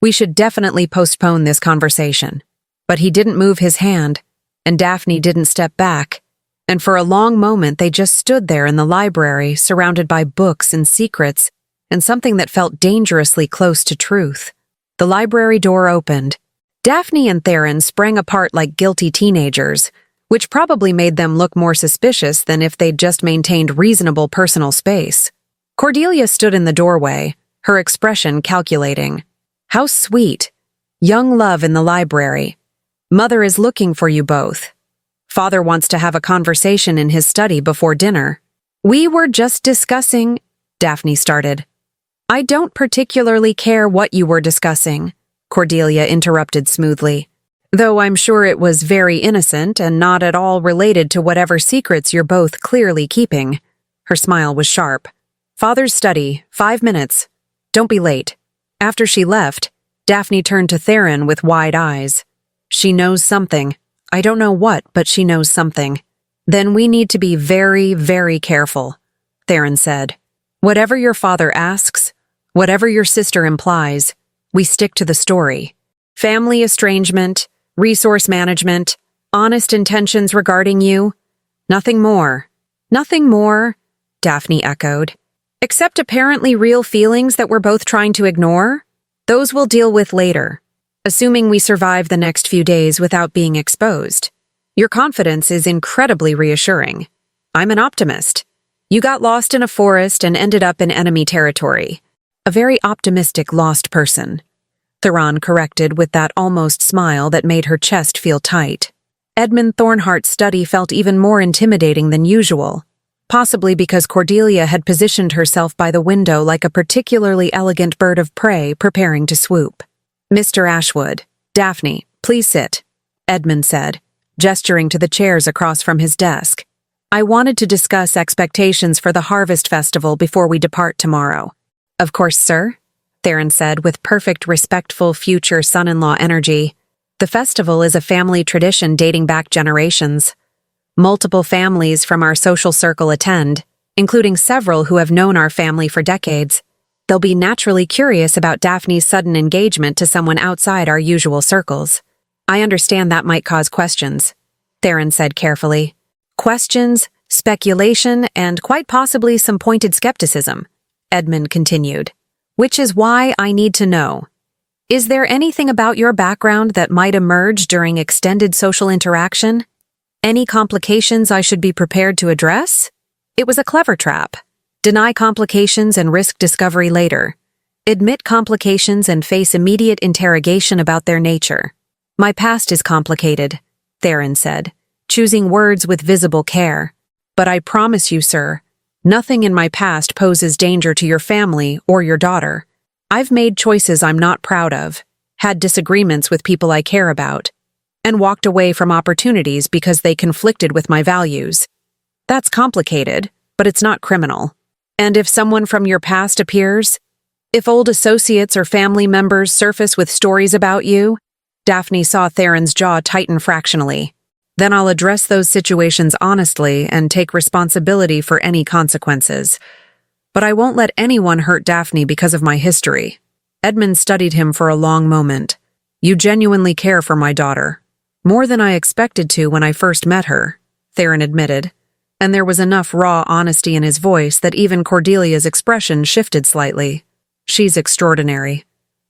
We should definitely postpone this conversation." But he didn't move his hand, and Daphne didn't step back, and for a long moment they just stood there in the library, surrounded by books and secrets, and something that felt dangerously close to truth. The library door opened. Daphne and Theron sprang apart like guilty teenagers, which probably made them look more suspicious than if they'd just maintained reasonable personal space. Cordelia stood in the doorway, her expression calculating. How sweet. Young love in the library. Mother is looking for you both. Father wants to have a conversation in his study before dinner. We were just discussing, Daphne started. I don't particularly care what you were discussing, Cordelia interrupted smoothly, though I'm sure it was very innocent and not at all related to whatever secrets you're both clearly keeping. Her smile was sharp. Father's study, 5 minutes. Don't be late. After she left, Daphne turned to Theron with wide eyes. She knows something. I don't know what, but she knows something. Then we need to be very, very careful, Theron said. Whatever your father asks, whatever your sister implies, we stick to the story. Family estrangement, resource management, honest intentions regarding you. Nothing more. Nothing more, Daphne echoed. Except apparently real feelings that we're both trying to ignore? Those we'll deal with later, assuming we survive the next few days without being exposed. Your confidence is incredibly reassuring. I'm an optimist. You got lost in a forest and ended up in enemy territory. A very optimistic lost person. Theron corrected with that almost smile that made her chest feel tight. Edmund Thornhart's study felt even more intimidating than usual, possibly because Cordelia had positioned herself by the window like a particularly elegant bird of prey preparing to swoop. Mr. Ashwood, Daphne, please sit, Edmund said, gesturing to the chairs across from his desk. I wanted to discuss expectations for the Harvest Festival before we depart tomorrow. Of course, sir, Theron said with perfect respectful future son-in-law energy. The festival is a family tradition dating back generations. Multiple families from our social circle attend, including several who have known our family for decades. They'll be naturally curious about Daphne's sudden engagement to someone outside our usual circles. I understand that might cause questions, Theron said carefully. Questions, speculation, and quite possibly some pointed skepticism, Edmund continued. Which is why I need to know. Is there anything about your background that might emerge during extended social interaction? Any complications I should be prepared to address? It was a clever trap. Deny complications and risk discovery later. Admit complications and face immediate interrogation about their nature. My past is complicated, Theron said, choosing words with visible care. But I promise you, sir, nothing in my past poses danger to your family or your daughter. I've made choices I'm not proud of, had disagreements with people I care about, and walked away from opportunities because they conflicted with my values. That's complicated, but it's not criminal. And if someone from your past appears, if old associates or family members surface with stories about you, Daphne saw Theron's jaw tighten fractionally. Then I'll address those situations honestly and take responsibility for any consequences. But I won't let anyone hurt Daphne because of my history. Edmund studied him for a long moment. You genuinely care for my daughter. More than I expected to when I first met her, Theron admitted, and there was enough raw honesty in his voice that even Cordelia's expression shifted slightly. She's extraordinary,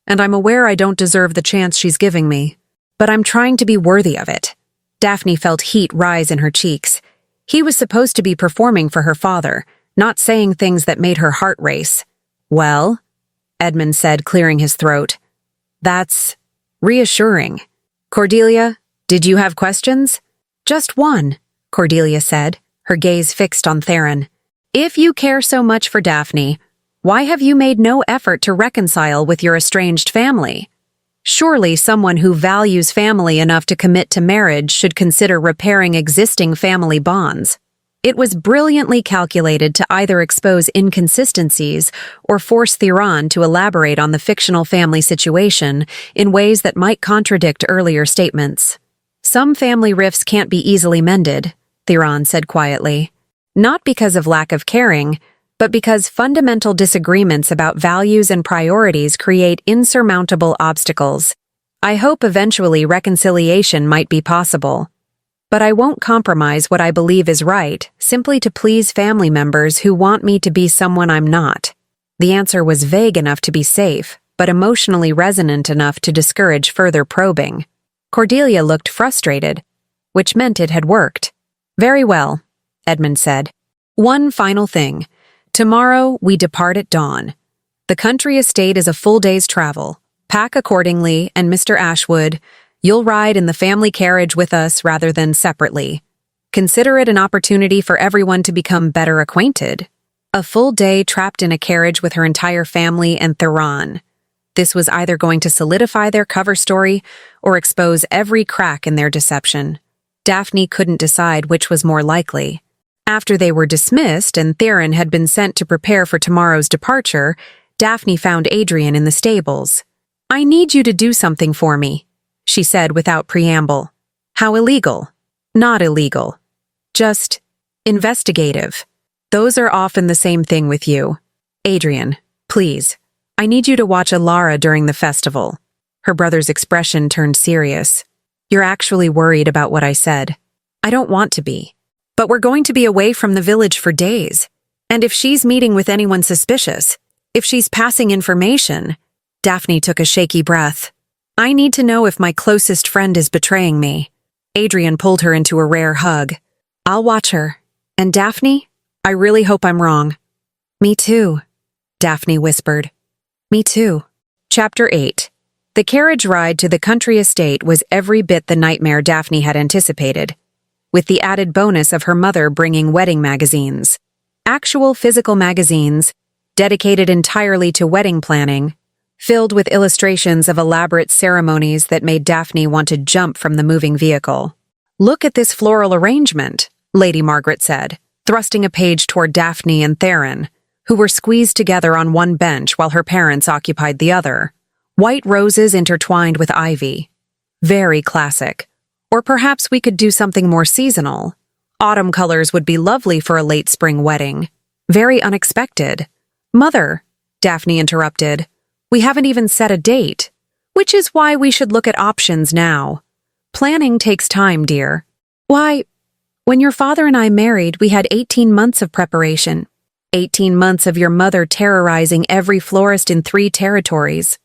and I'm aware I don't deserve the chance she's giving me, but I'm trying to be worthy of it. Daphne felt heat rise in her cheeks. He was supposed to be performing for her father, not saying things that made her heart race. Well, Edmund said, clearing his throat. That's reassuring. Cordelia, did you have questions? Just one, Cordelia said, her gaze fixed on Theron. If you care so much for Daphne, why have you made no effort to reconcile with your estranged family? Surely someone who values family enough to commit to marriage should consider repairing existing family bonds. It was brilliantly calculated to either expose inconsistencies or force Theron to elaborate on the fictional family situation in ways that might contradict earlier statements. Some family rifts can't be easily mended, Theron said quietly. Not because of lack of caring, but because fundamental disagreements about values and priorities create insurmountable obstacles. I hope eventually reconciliation might be possible. But I won't compromise what I believe is right simply to please family members who want me to be someone I'm not. The answer was vague enough to be safe, but emotionally resonant enough to discourage further probing. Cordelia looked frustrated, which meant it had worked. "Very well," Edmund said. "One final thing. Tomorrow we depart at dawn. The country estate is a full day's travel. Pack accordingly, and Mr. Ashwood, you'll ride in the family carriage with us rather than separately. Consider it an opportunity for everyone to become better acquainted." A full day trapped in a carriage with her entire family and Theron. This was either going to solidify their cover story or expose every crack in their deception. Daphne couldn't decide which was more likely. After they were dismissed and Theron had been sent to prepare for tomorrow's departure, Daphne found Adrian in the stables. "I need you to do something for me," she said without preamble. "How illegal?" "Not illegal. Just investigative. Those are often the same thing with you. Adrian, please. I need you to watch Alara during the festival." Her brother's expression turned serious. "You're actually worried about what I said." "I don't want to be. But we're going to be away from the village for days. And if she's meeting with anyone suspicious, if she's passing information..." Daphne took a shaky breath. "I need to know if my closest friend is betraying me." Adrian pulled her into a rare hug. "I'll watch her. And Daphne, I really hope I'm wrong." "Me too," Daphne whispered. "Me too." Chapter 8. The carriage ride to the country estate was every bit the nightmare Daphne had anticipated, with the added bonus of her mother bringing wedding magazines. Actual physical magazines, dedicated entirely to wedding planning, filled with illustrations of elaborate ceremonies that made Daphne want to jump from the moving vehicle. "Look at this floral arrangement," Lady Margaret said, thrusting a page toward Daphne and Theron, who were squeezed together on one bench while her parents occupied the other. White roses intertwined with ivy. Very classic. Or perhaps we could do something more seasonal. Autumn colors would be lovely for a late spring wedding. Very unexpected. "Mother," Daphne interrupted, "we haven't even set a date. Which is why we should look at options now. Planning takes time, dear." "Why, when your father and I married, we had 18 months of preparation. 18 months of your mother terrorizing every florist in 3 territories,"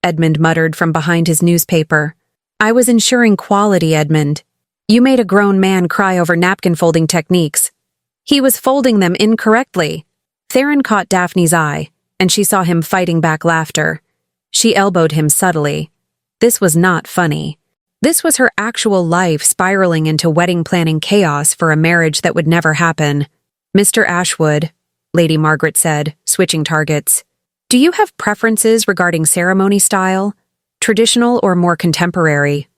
Edmund muttered from behind his newspaper. "I was ensuring quality, Edmund. You made a grown man cry over napkin folding techniques. He was folding them incorrectly." Theron caught Daphne's eye, and she saw him fighting back laughter. She elbowed him subtly. This was not funny. This was her actual life spiraling into wedding planning chaos for a marriage that would never happen. "Mr. Ashwood," Lady Margaret said, switching targets, "do you have preferences regarding ceremony style? Traditional or more contemporary?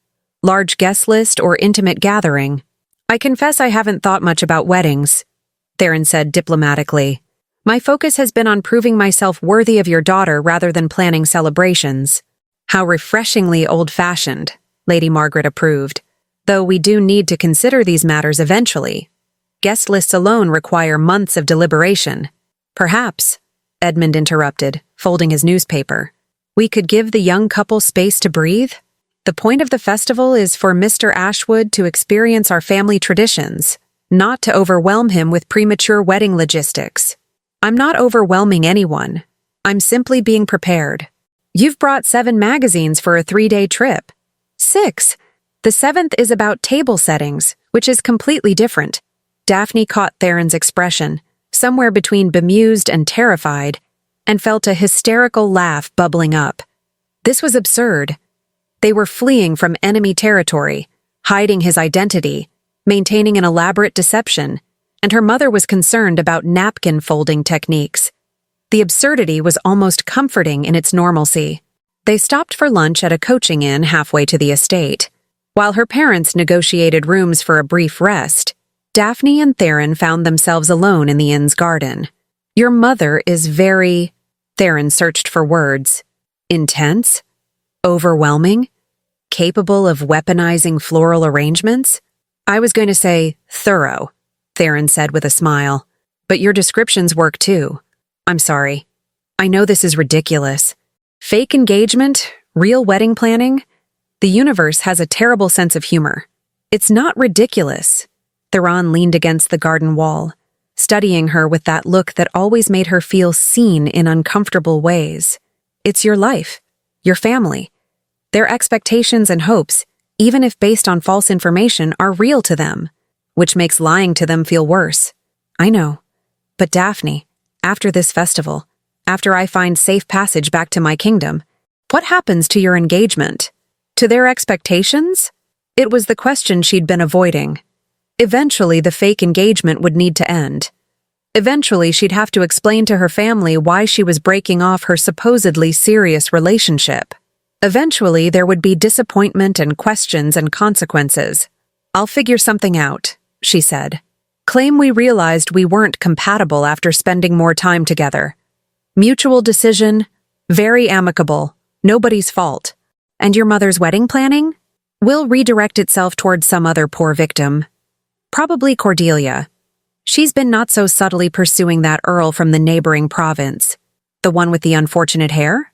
Large guest list or intimate gathering?" "I confess I haven't thought much about weddings," Theron said diplomatically. "My focus has been on proving myself worthy of your daughter rather than planning celebrations." "How refreshingly old-fashioned," Lady Margaret approved. "Though we do need to consider these matters eventually. Guest lists alone require months of deliberation." "Perhaps," Edmund interrupted, folding his newspaper, "we could give the young couple space to breathe? The point of the festival is for Mr. Ashwood to experience our family traditions, not to overwhelm him with premature wedding logistics." "I'm not overwhelming anyone. I'm simply being prepared. You've brought 7 magazines for a 3-day trip." 6. The 7th is about table settings, which is completely different. Daphne caught Theron's expression, somewhere between bemused and terrified, and felt a hysterical laugh bubbling up. This was absurd. They were fleeing from enemy territory, hiding his identity, maintaining an elaborate deception, and her mother was concerned about napkin folding techniques. The absurdity was almost comforting in its normalcy. They stopped for lunch at a coaching inn halfway to the estate. While her parents negotiated rooms for a brief rest, Daphne and Theron found themselves alone in the inn's garden. "Your mother is very..." Theron searched for words. "Intense? Overwhelming? Capable of weaponizing floral arrangements?" "I was going to say thorough," Theron said with a smile. "But your descriptions work too. I'm sorry. I know this is ridiculous. Fake engagement? Real wedding planning? The universe has a terrible sense of humor. It's not ridiculous." Theron leaned against the garden wall, studying her with that look that always made her feel seen in uncomfortable ways. It's your life, your family. Their expectations and hopes, even if based on false information, are real to them, which makes lying to them feel worse. I know. But Daphne, after this festival, after I find safe passage back to my kingdom, what happens to your engagement? To their expectations? It was the question she'd been avoiding. Eventually, the fake engagement would need to end. Eventually, she'd have to explain to her family why she was breaking off her supposedly serious relationship. Eventually, there would be disappointment and questions and consequences. "I'll figure something out," she said. "Claim we realized we weren't compatible after spending more time together. Mutual decision, very amicable, nobody's fault. And your mother's wedding planning? Will redirect itself towards some other poor victim. Probably Cordelia. She's been not so subtly pursuing that earl from the neighboring province. The one with the unfortunate hair?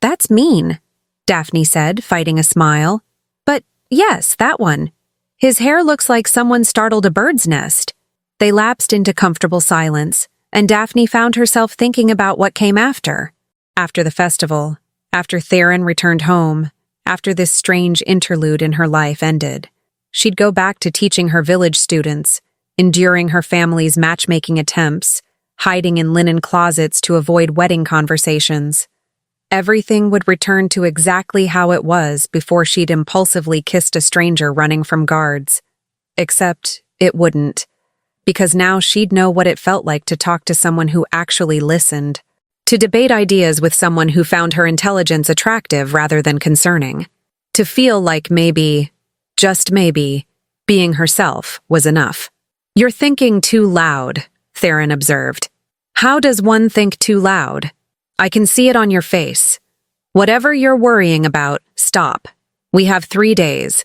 That's mean," Daphne said, fighting a smile. "But yes, that one. His hair looks like someone startled a bird's nest." They lapsed into comfortable silence, and Daphne found herself thinking about what came after. After the festival, after Theron returned home, after this strange interlude in her life ended. She'd go back to teaching her village students, enduring her family's matchmaking attempts, hiding in linen closets to avoid wedding conversations. Everything would return to exactly how it was before she'd impulsively kissed a stranger running from guards. Except it wouldn't, because now she'd know what it felt like to talk to someone who actually listened, to debate ideas with someone who found her intelligence attractive rather than concerning, to feel like maybe, just maybe, being herself was enough. "You're thinking too loud," Theron observed. "How does one think too loud? I can see it on your face. Whatever you're worrying about, stop. We have 3 days.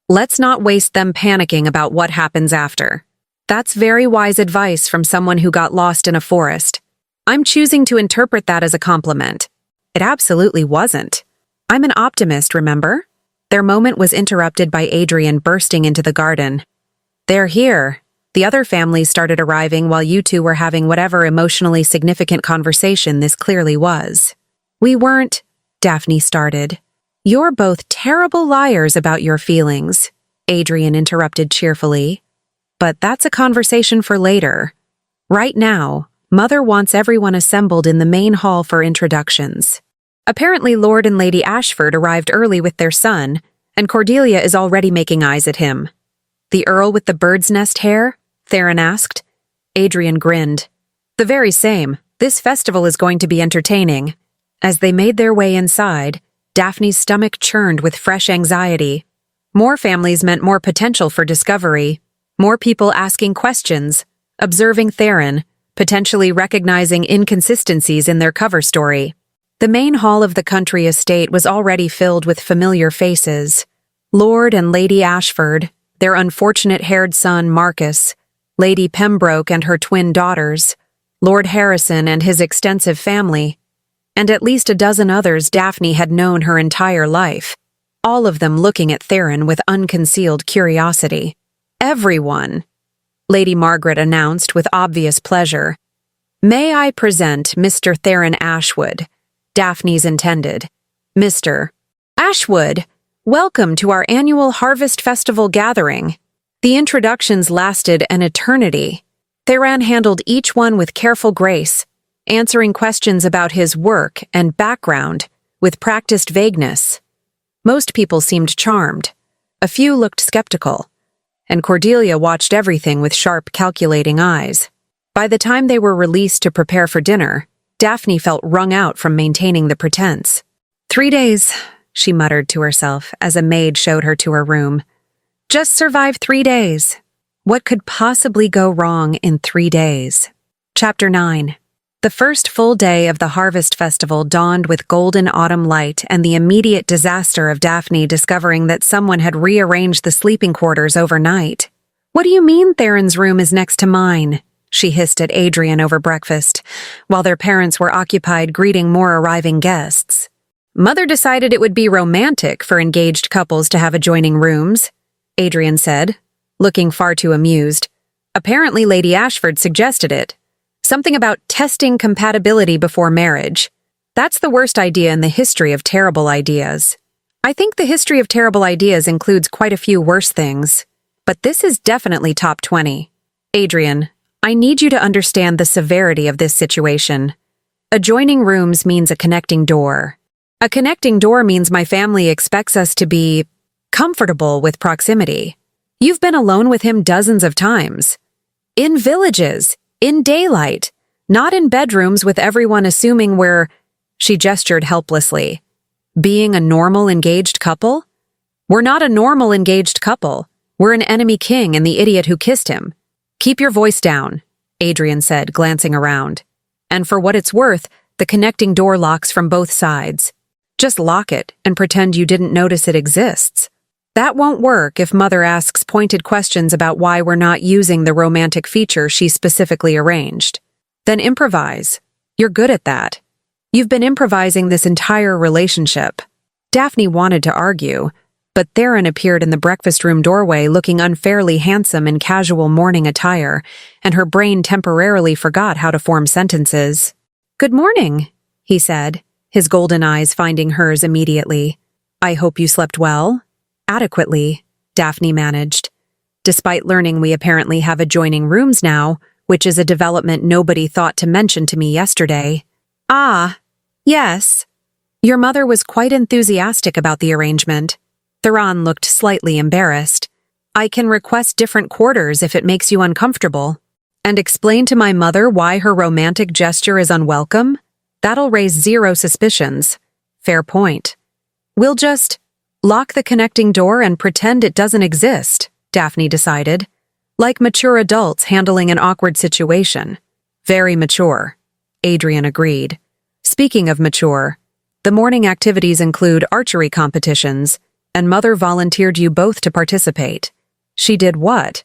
Let's not waste them panicking about what happens after." That's very wise advice from someone who got lost in a forest. I'm choosing to interpret that as a compliment. It absolutely wasn't. I'm an optimist, remember? Their moment was interrupted by Adrian bursting into the garden. "They're here." The other families started arriving while you two were having whatever emotionally significant conversation this clearly was. "We weren't," Daphne started. "You're both terrible liars about your feelings," Adrian interrupted cheerfully. "But that's a conversation for later. Right now, Mother wants everyone assembled in the main hall for introductions." Apparently Lord and Lady Ashford arrived early with their son, and Cordelia is already making eyes at him. "The Earl with the bird's nest hair?" Theron asked. Adrian grinned. "The very same. This festival is going to be entertaining." As they made their way inside, Daphne's stomach churned with fresh anxiety. More families meant more potential for discovery, more people asking questions, observing Theron, potentially recognizing inconsistencies in their cover story. The main hall of the country estate was already filled with familiar faces. Lord and Lady Ashford, their unfortunate-haired son Marcus, Lady Pembroke and her twin daughters, Lord Harrison and his extensive family, and at least a dozen others Daphne had known her entire life, all of them looking at Theron with unconcealed curiosity. "Everyone," Lady Margaret announced with obvious pleasure. "May I present Mr. Theron Ashwood, Daphne's intended. Mr. Ashwood, welcome to our annual Harvest Festival gathering." The introductions lasted an eternity. Theron handled each one with careful grace, answering questions about his work and background with practiced vagueness. Most people seemed charmed. A few looked skeptical, and Cordelia watched everything with sharp, calculating eyes. By the time they were released to prepare for dinner, Daphne felt wrung out from maintaining the pretense. 3 days, she muttered to herself as a maid showed her to her room. Just survive 3 days. What could possibly go wrong in 3 days? Chapter 9. The first full day of the Harvest Festival dawned with golden autumn light and the immediate disaster of Daphne discovering that someone had rearranged the sleeping quarters overnight. "What do you mean Theron's room is next to mine?" she hissed at Adrian over breakfast, while their parents were occupied greeting more arriving guests. "Mother decided it would be romantic for engaged couples to have adjoining rooms," Adrian said, looking far too amused. "Apparently Lady Ashford suggested it. Something about testing compatibility before marriage. That's the worst idea in the history of terrible ideas. I think the history of terrible ideas includes quite a few worse things, but this is definitely top 20. Adrian, I need you to understand the severity of this situation. Adjoining rooms means a connecting door. A connecting door means my family expects us to be comfortable with proximity. You've been alone with him dozens of times. In villages, in daylight, not in bedrooms with everyone assuming we're— She gestured helplessly. Being a normal engaged couple? We're not a normal engaged couple. We're an enemy king and the idiot who kissed him. Keep your voice down, Adrian said, glancing around. And for what it's worth, the connecting door locks from both sides. Just lock it and pretend you didn't notice it exists. That won't work if Mother asks pointed questions about why we're not using the romantic feature she specifically arranged. Then improvise. You're good at that. You've been improvising this entire relationship. Daphne wanted to argue, but Theron appeared in the breakfast room doorway looking unfairly handsome in casual morning attire, and her brain temporarily forgot how to form sentences. "Good morning," he said, his golden eyes finding hers immediately. "I hope you slept well?" "Adequately," Daphne managed. "Despite learning we apparently have adjoining rooms now, which is a development nobody thought to mention to me yesterday." "Ah, yes." Your mother was quite enthusiastic about the arrangement. Theron looked slightly embarrassed. "I can request different quarters if it makes you uncomfortable. And explain to my mother why her romantic gesture is unwelcome? That'll raise zero suspicions." "Fair point." "We'll just lock the connecting door and pretend it doesn't exist," Daphne decided. "Like mature adults handling an awkward situation." "Very mature," Adrian agreed. "Speaking of mature, the morning activities include archery competitions, and Mother volunteered you both to participate." "She did what?"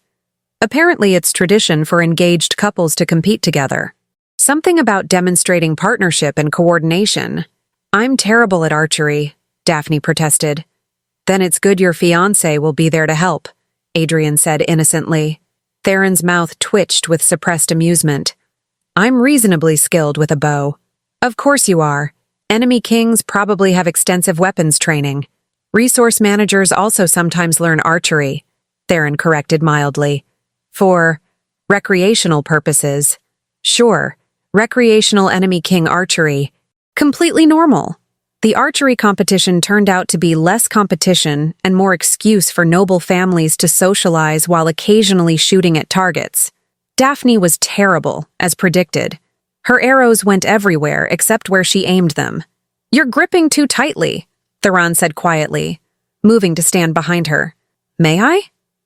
"Apparently it's tradition for engaged couples to compete together. Something about demonstrating partnership and coordination." "I'm terrible at archery," Daphne protested. "Then it's good your fiancé will be there to help," Adrian said innocently. Theron's mouth twitched with suppressed amusement. "I'm reasonably skilled with a bow." "Of course you are. Enemy kings probably have extensive weapons training. Resource managers also sometimes learn archery," Theron corrected mildly. "For recreational purposes." "Sure, recreational enemy king archery. Completely normal." The archery competition turned out to be less competition and more excuse for noble families to socialize while occasionally shooting at targets. Daphne was terrible, as predicted. Her arrows went everywhere except where she aimed them. "You're gripping too tightly," Theron said quietly, moving to stand behind her. "May I?"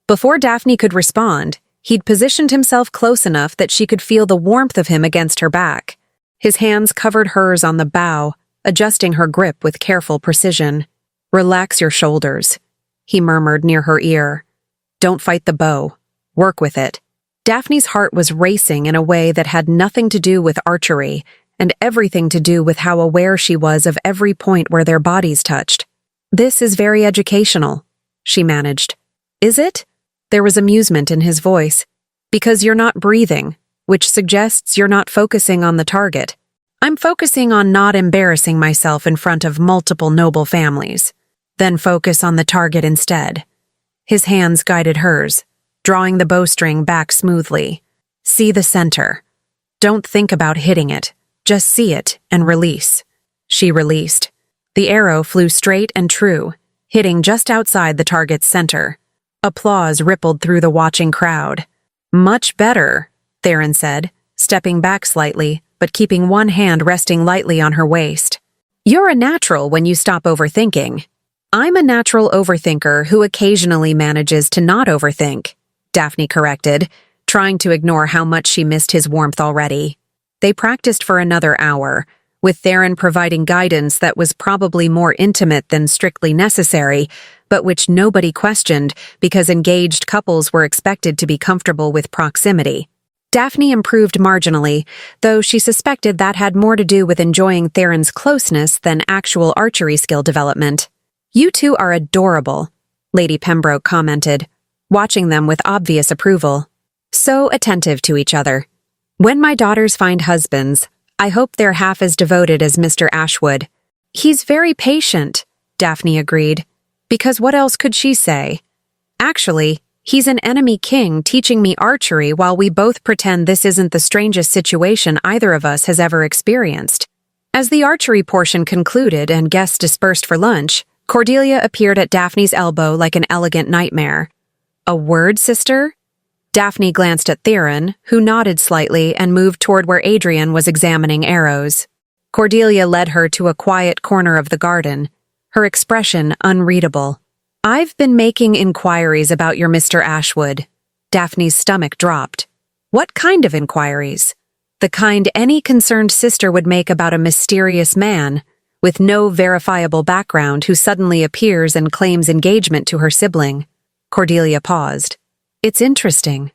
Before Daphne could respond, he'd positioned himself close enough that she could feel the warmth of him against her back. His hands covered hers on the bow, adjusting her grip with careful precision. "Relax your shoulders," he murmured near her ear. "Don't fight the bow. Work with it." Daphne's heart was racing in a way that had nothing to do with archery and everything to do with how aware she was of every point where their bodies touched. "This is very educational," she managed. "Is it?" There was amusement in his voice. "Because you're not breathing, which suggests you're not focusing on the target. I'm focusing on not embarrassing myself in front of multiple noble families. Then focus on the target instead." His hands guided hers, drawing the bowstring back smoothly. "See the center. Don't think about hitting it. Just see it and release." She released. The arrow flew straight and true, hitting just outside the target's center. Applause rippled through the watching crowd. "Much better," Theron said, stepping back slightly, but keeping one hand resting lightly on her waist. "You're a natural when you stop overthinking." "I'm a natural overthinker who occasionally manages to not overthink," Daphne corrected, trying to ignore how much she missed his warmth already. They practiced for another hour, with Theron providing guidance that was probably more intimate than strictly necessary, but which nobody questioned because engaged couples were expected to be comfortable with proximity. Daphne improved marginally, though she suspected that had more to do with enjoying Theron's closeness than actual archery skill development. "You two are adorable," Lady Pembroke commented, watching them with obvious approval. "So attentive to each other. When my daughters find husbands, I hope they're half as devoted as Mr. Ashwood. He's very patient, Daphne agreed, because what else could she say? Actually, he's an enemy king teaching me archery while we both pretend this isn't the strangest situation either of us has ever experienced. As the archery portion concluded and guests dispersed for lunch, Cordelia appeared at Daphne's elbow like an elegant nightmare. A word, sister? Daphne glanced at Theron, who nodded slightly and moved toward where Adrian was examining arrows. Cordelia led her to a quiet corner of the garden, her expression unreadable. I've been making inquiries about your Mr. Ashwood. Daphne's stomach dropped. What kind of inquiries? The kind any concerned sister would make about a mysterious man, with no verifiable background who suddenly appears and claims engagement to her sibling. Cordelia paused. It's interesting.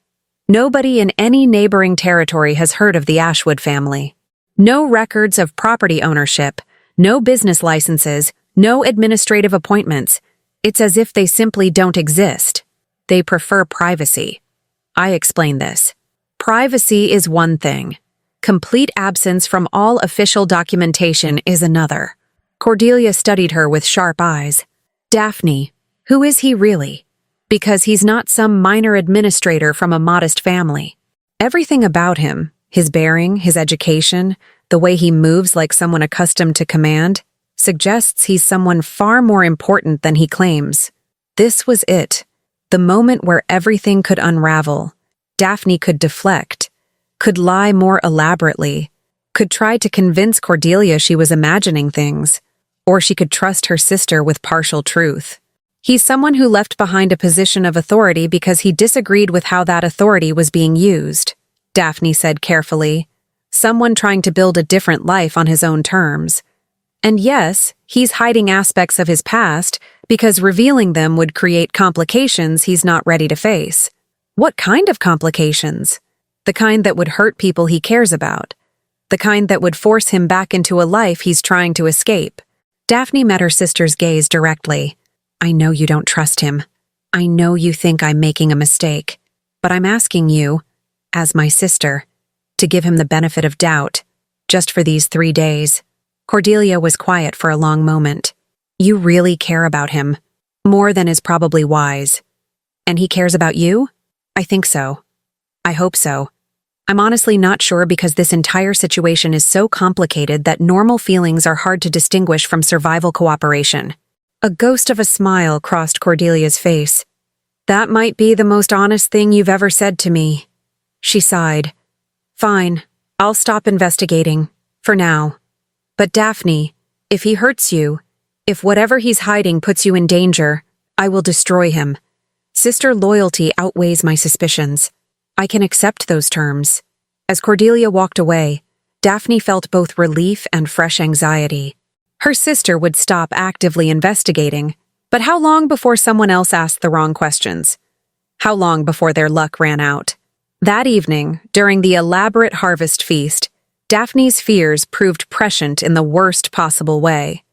Nobody in any neighboring territory has heard of the Ashwood family. No records of property ownership, no business licenses, no administrative appointments. It's as if they simply don't exist. They prefer privacy. I explain this. Privacy is one thing. Complete absence from all official documentation is another. Cordelia studied her with sharp eyes. Daphne, who is he really? Because he's not some minor administrator from a modest family. Everything about him, his bearing, his education, the way he moves like someone accustomed to command, suggests he's someone far more important than he claims. This was it, the moment where everything could unravel. Daphne could deflect, could lie more elaborately, could try to convince Cordelia she was imagining things, or she could trust her sister with partial truth. He's someone who left behind a position of authority because he disagreed with how that authority was being used, Daphne said carefully. Someone trying to build a different life on his own terms. And yes, he's hiding aspects of his past because revealing them would create complications he's not ready to face. What kind of complications? The kind that would hurt people he cares about. The kind that would force him back into a life he's trying to escape. Daphne met her sister's gaze directly. I know you don't trust him. I know you think I'm making a mistake. But I'm asking you, as my sister, to give him the benefit of doubt, just for these 3 days. Cordelia was quiet for a long moment. You really care about him, more than is probably wise. And he cares about you? I think so. I hope so. I'm honestly not sure because this entire situation is so complicated that normal feelings are hard to distinguish from survival cooperation. A ghost of a smile crossed Cordelia's face. That might be the most honest thing you've ever said to me. She sighed. Fine, I'll stop investigating, for now. But Daphne, if he hurts you, if whatever he's hiding puts you in danger, I will destroy him. Sister loyalty outweighs my suspicions. I can accept those terms. As Cordelia walked away, Daphne felt both relief and fresh anxiety. Her sister would stop actively investigating, but how long before someone else asked the wrong questions? How long before their luck ran out? That evening, during the elaborate harvest feast, Daphne's fears proved prescient in the worst possible way.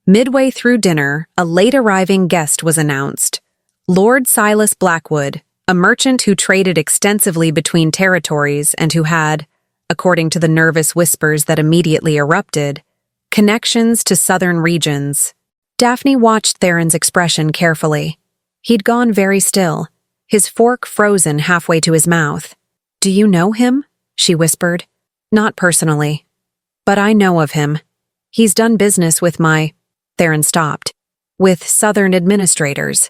Midway through dinner, a late-arriving guest was announced. Lord Silas Blackwood, a merchant who traded extensively between territories and who had, according to the nervous whispers that immediately erupted, connections to southern regions. Daphne watched Theron's expression carefully. He'd gone very still, his fork frozen halfway to his mouth. Do you know him? She whispered. Not personally. But I know of him. He's done business with Theron stopped. With southern administrators.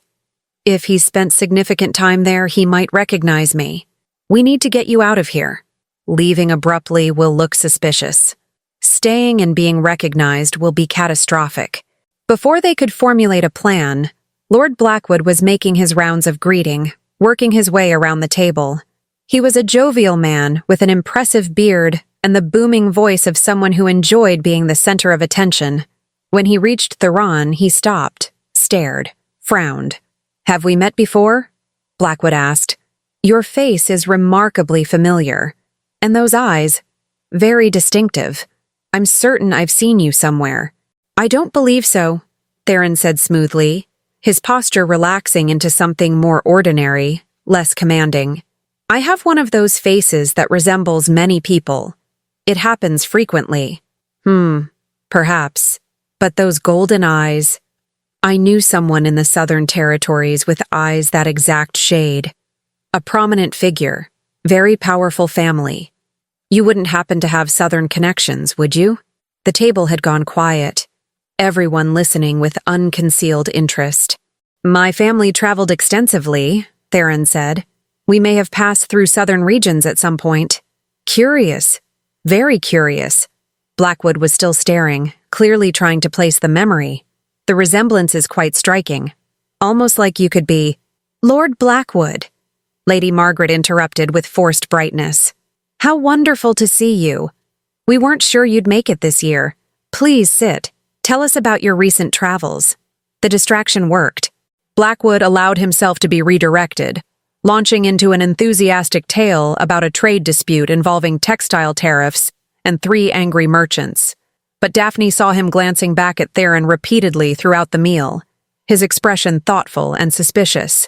If he's spent significant time there, he might recognize me. We need to get you out of here. Leaving abruptly will look suspicious. Staying and being recognized will be catastrophic. Before they could formulate a plan, Lord Blackwood was making his rounds of greeting, working his way around the table. He was a jovial man with an impressive beard and the booming voice of someone who enjoyed being the center of attention. When he reached Theron, he stopped, stared, frowned. Have we met before? Blackwood asked. Your face is remarkably familiar. And those eyes, very distinctive. I'm certain I've seen you somewhere. I don't believe so, Theron said smoothly, his posture relaxing into something more ordinary, less commanding. I have one of those faces that resembles many people. It happens frequently. Perhaps. But those golden eyes. I knew someone in the Southern Territories with eyes that exact shade. A prominent figure. Very powerful family. You wouldn't happen to have Southern connections, would you? The table had gone quiet. Everyone listening with unconcealed interest. My family traveled extensively, Theron said. We may have passed through southern regions at some point. Curious. Very curious. Blackwood was still staring, clearly trying to place the memory. The resemblance is quite striking. Almost like you could be Lord Blackwood. Lady Margaret interrupted with forced brightness. How wonderful to see you. We weren't sure you'd make it this year. Please sit. Tell us about your recent travels. The distraction worked. Blackwood allowed himself to be redirected, launching into an enthusiastic tale about a trade dispute involving textile tariffs and 3 angry merchants. But Daphne saw him glancing back at Theron repeatedly throughout the meal, his expression thoughtful and suspicious.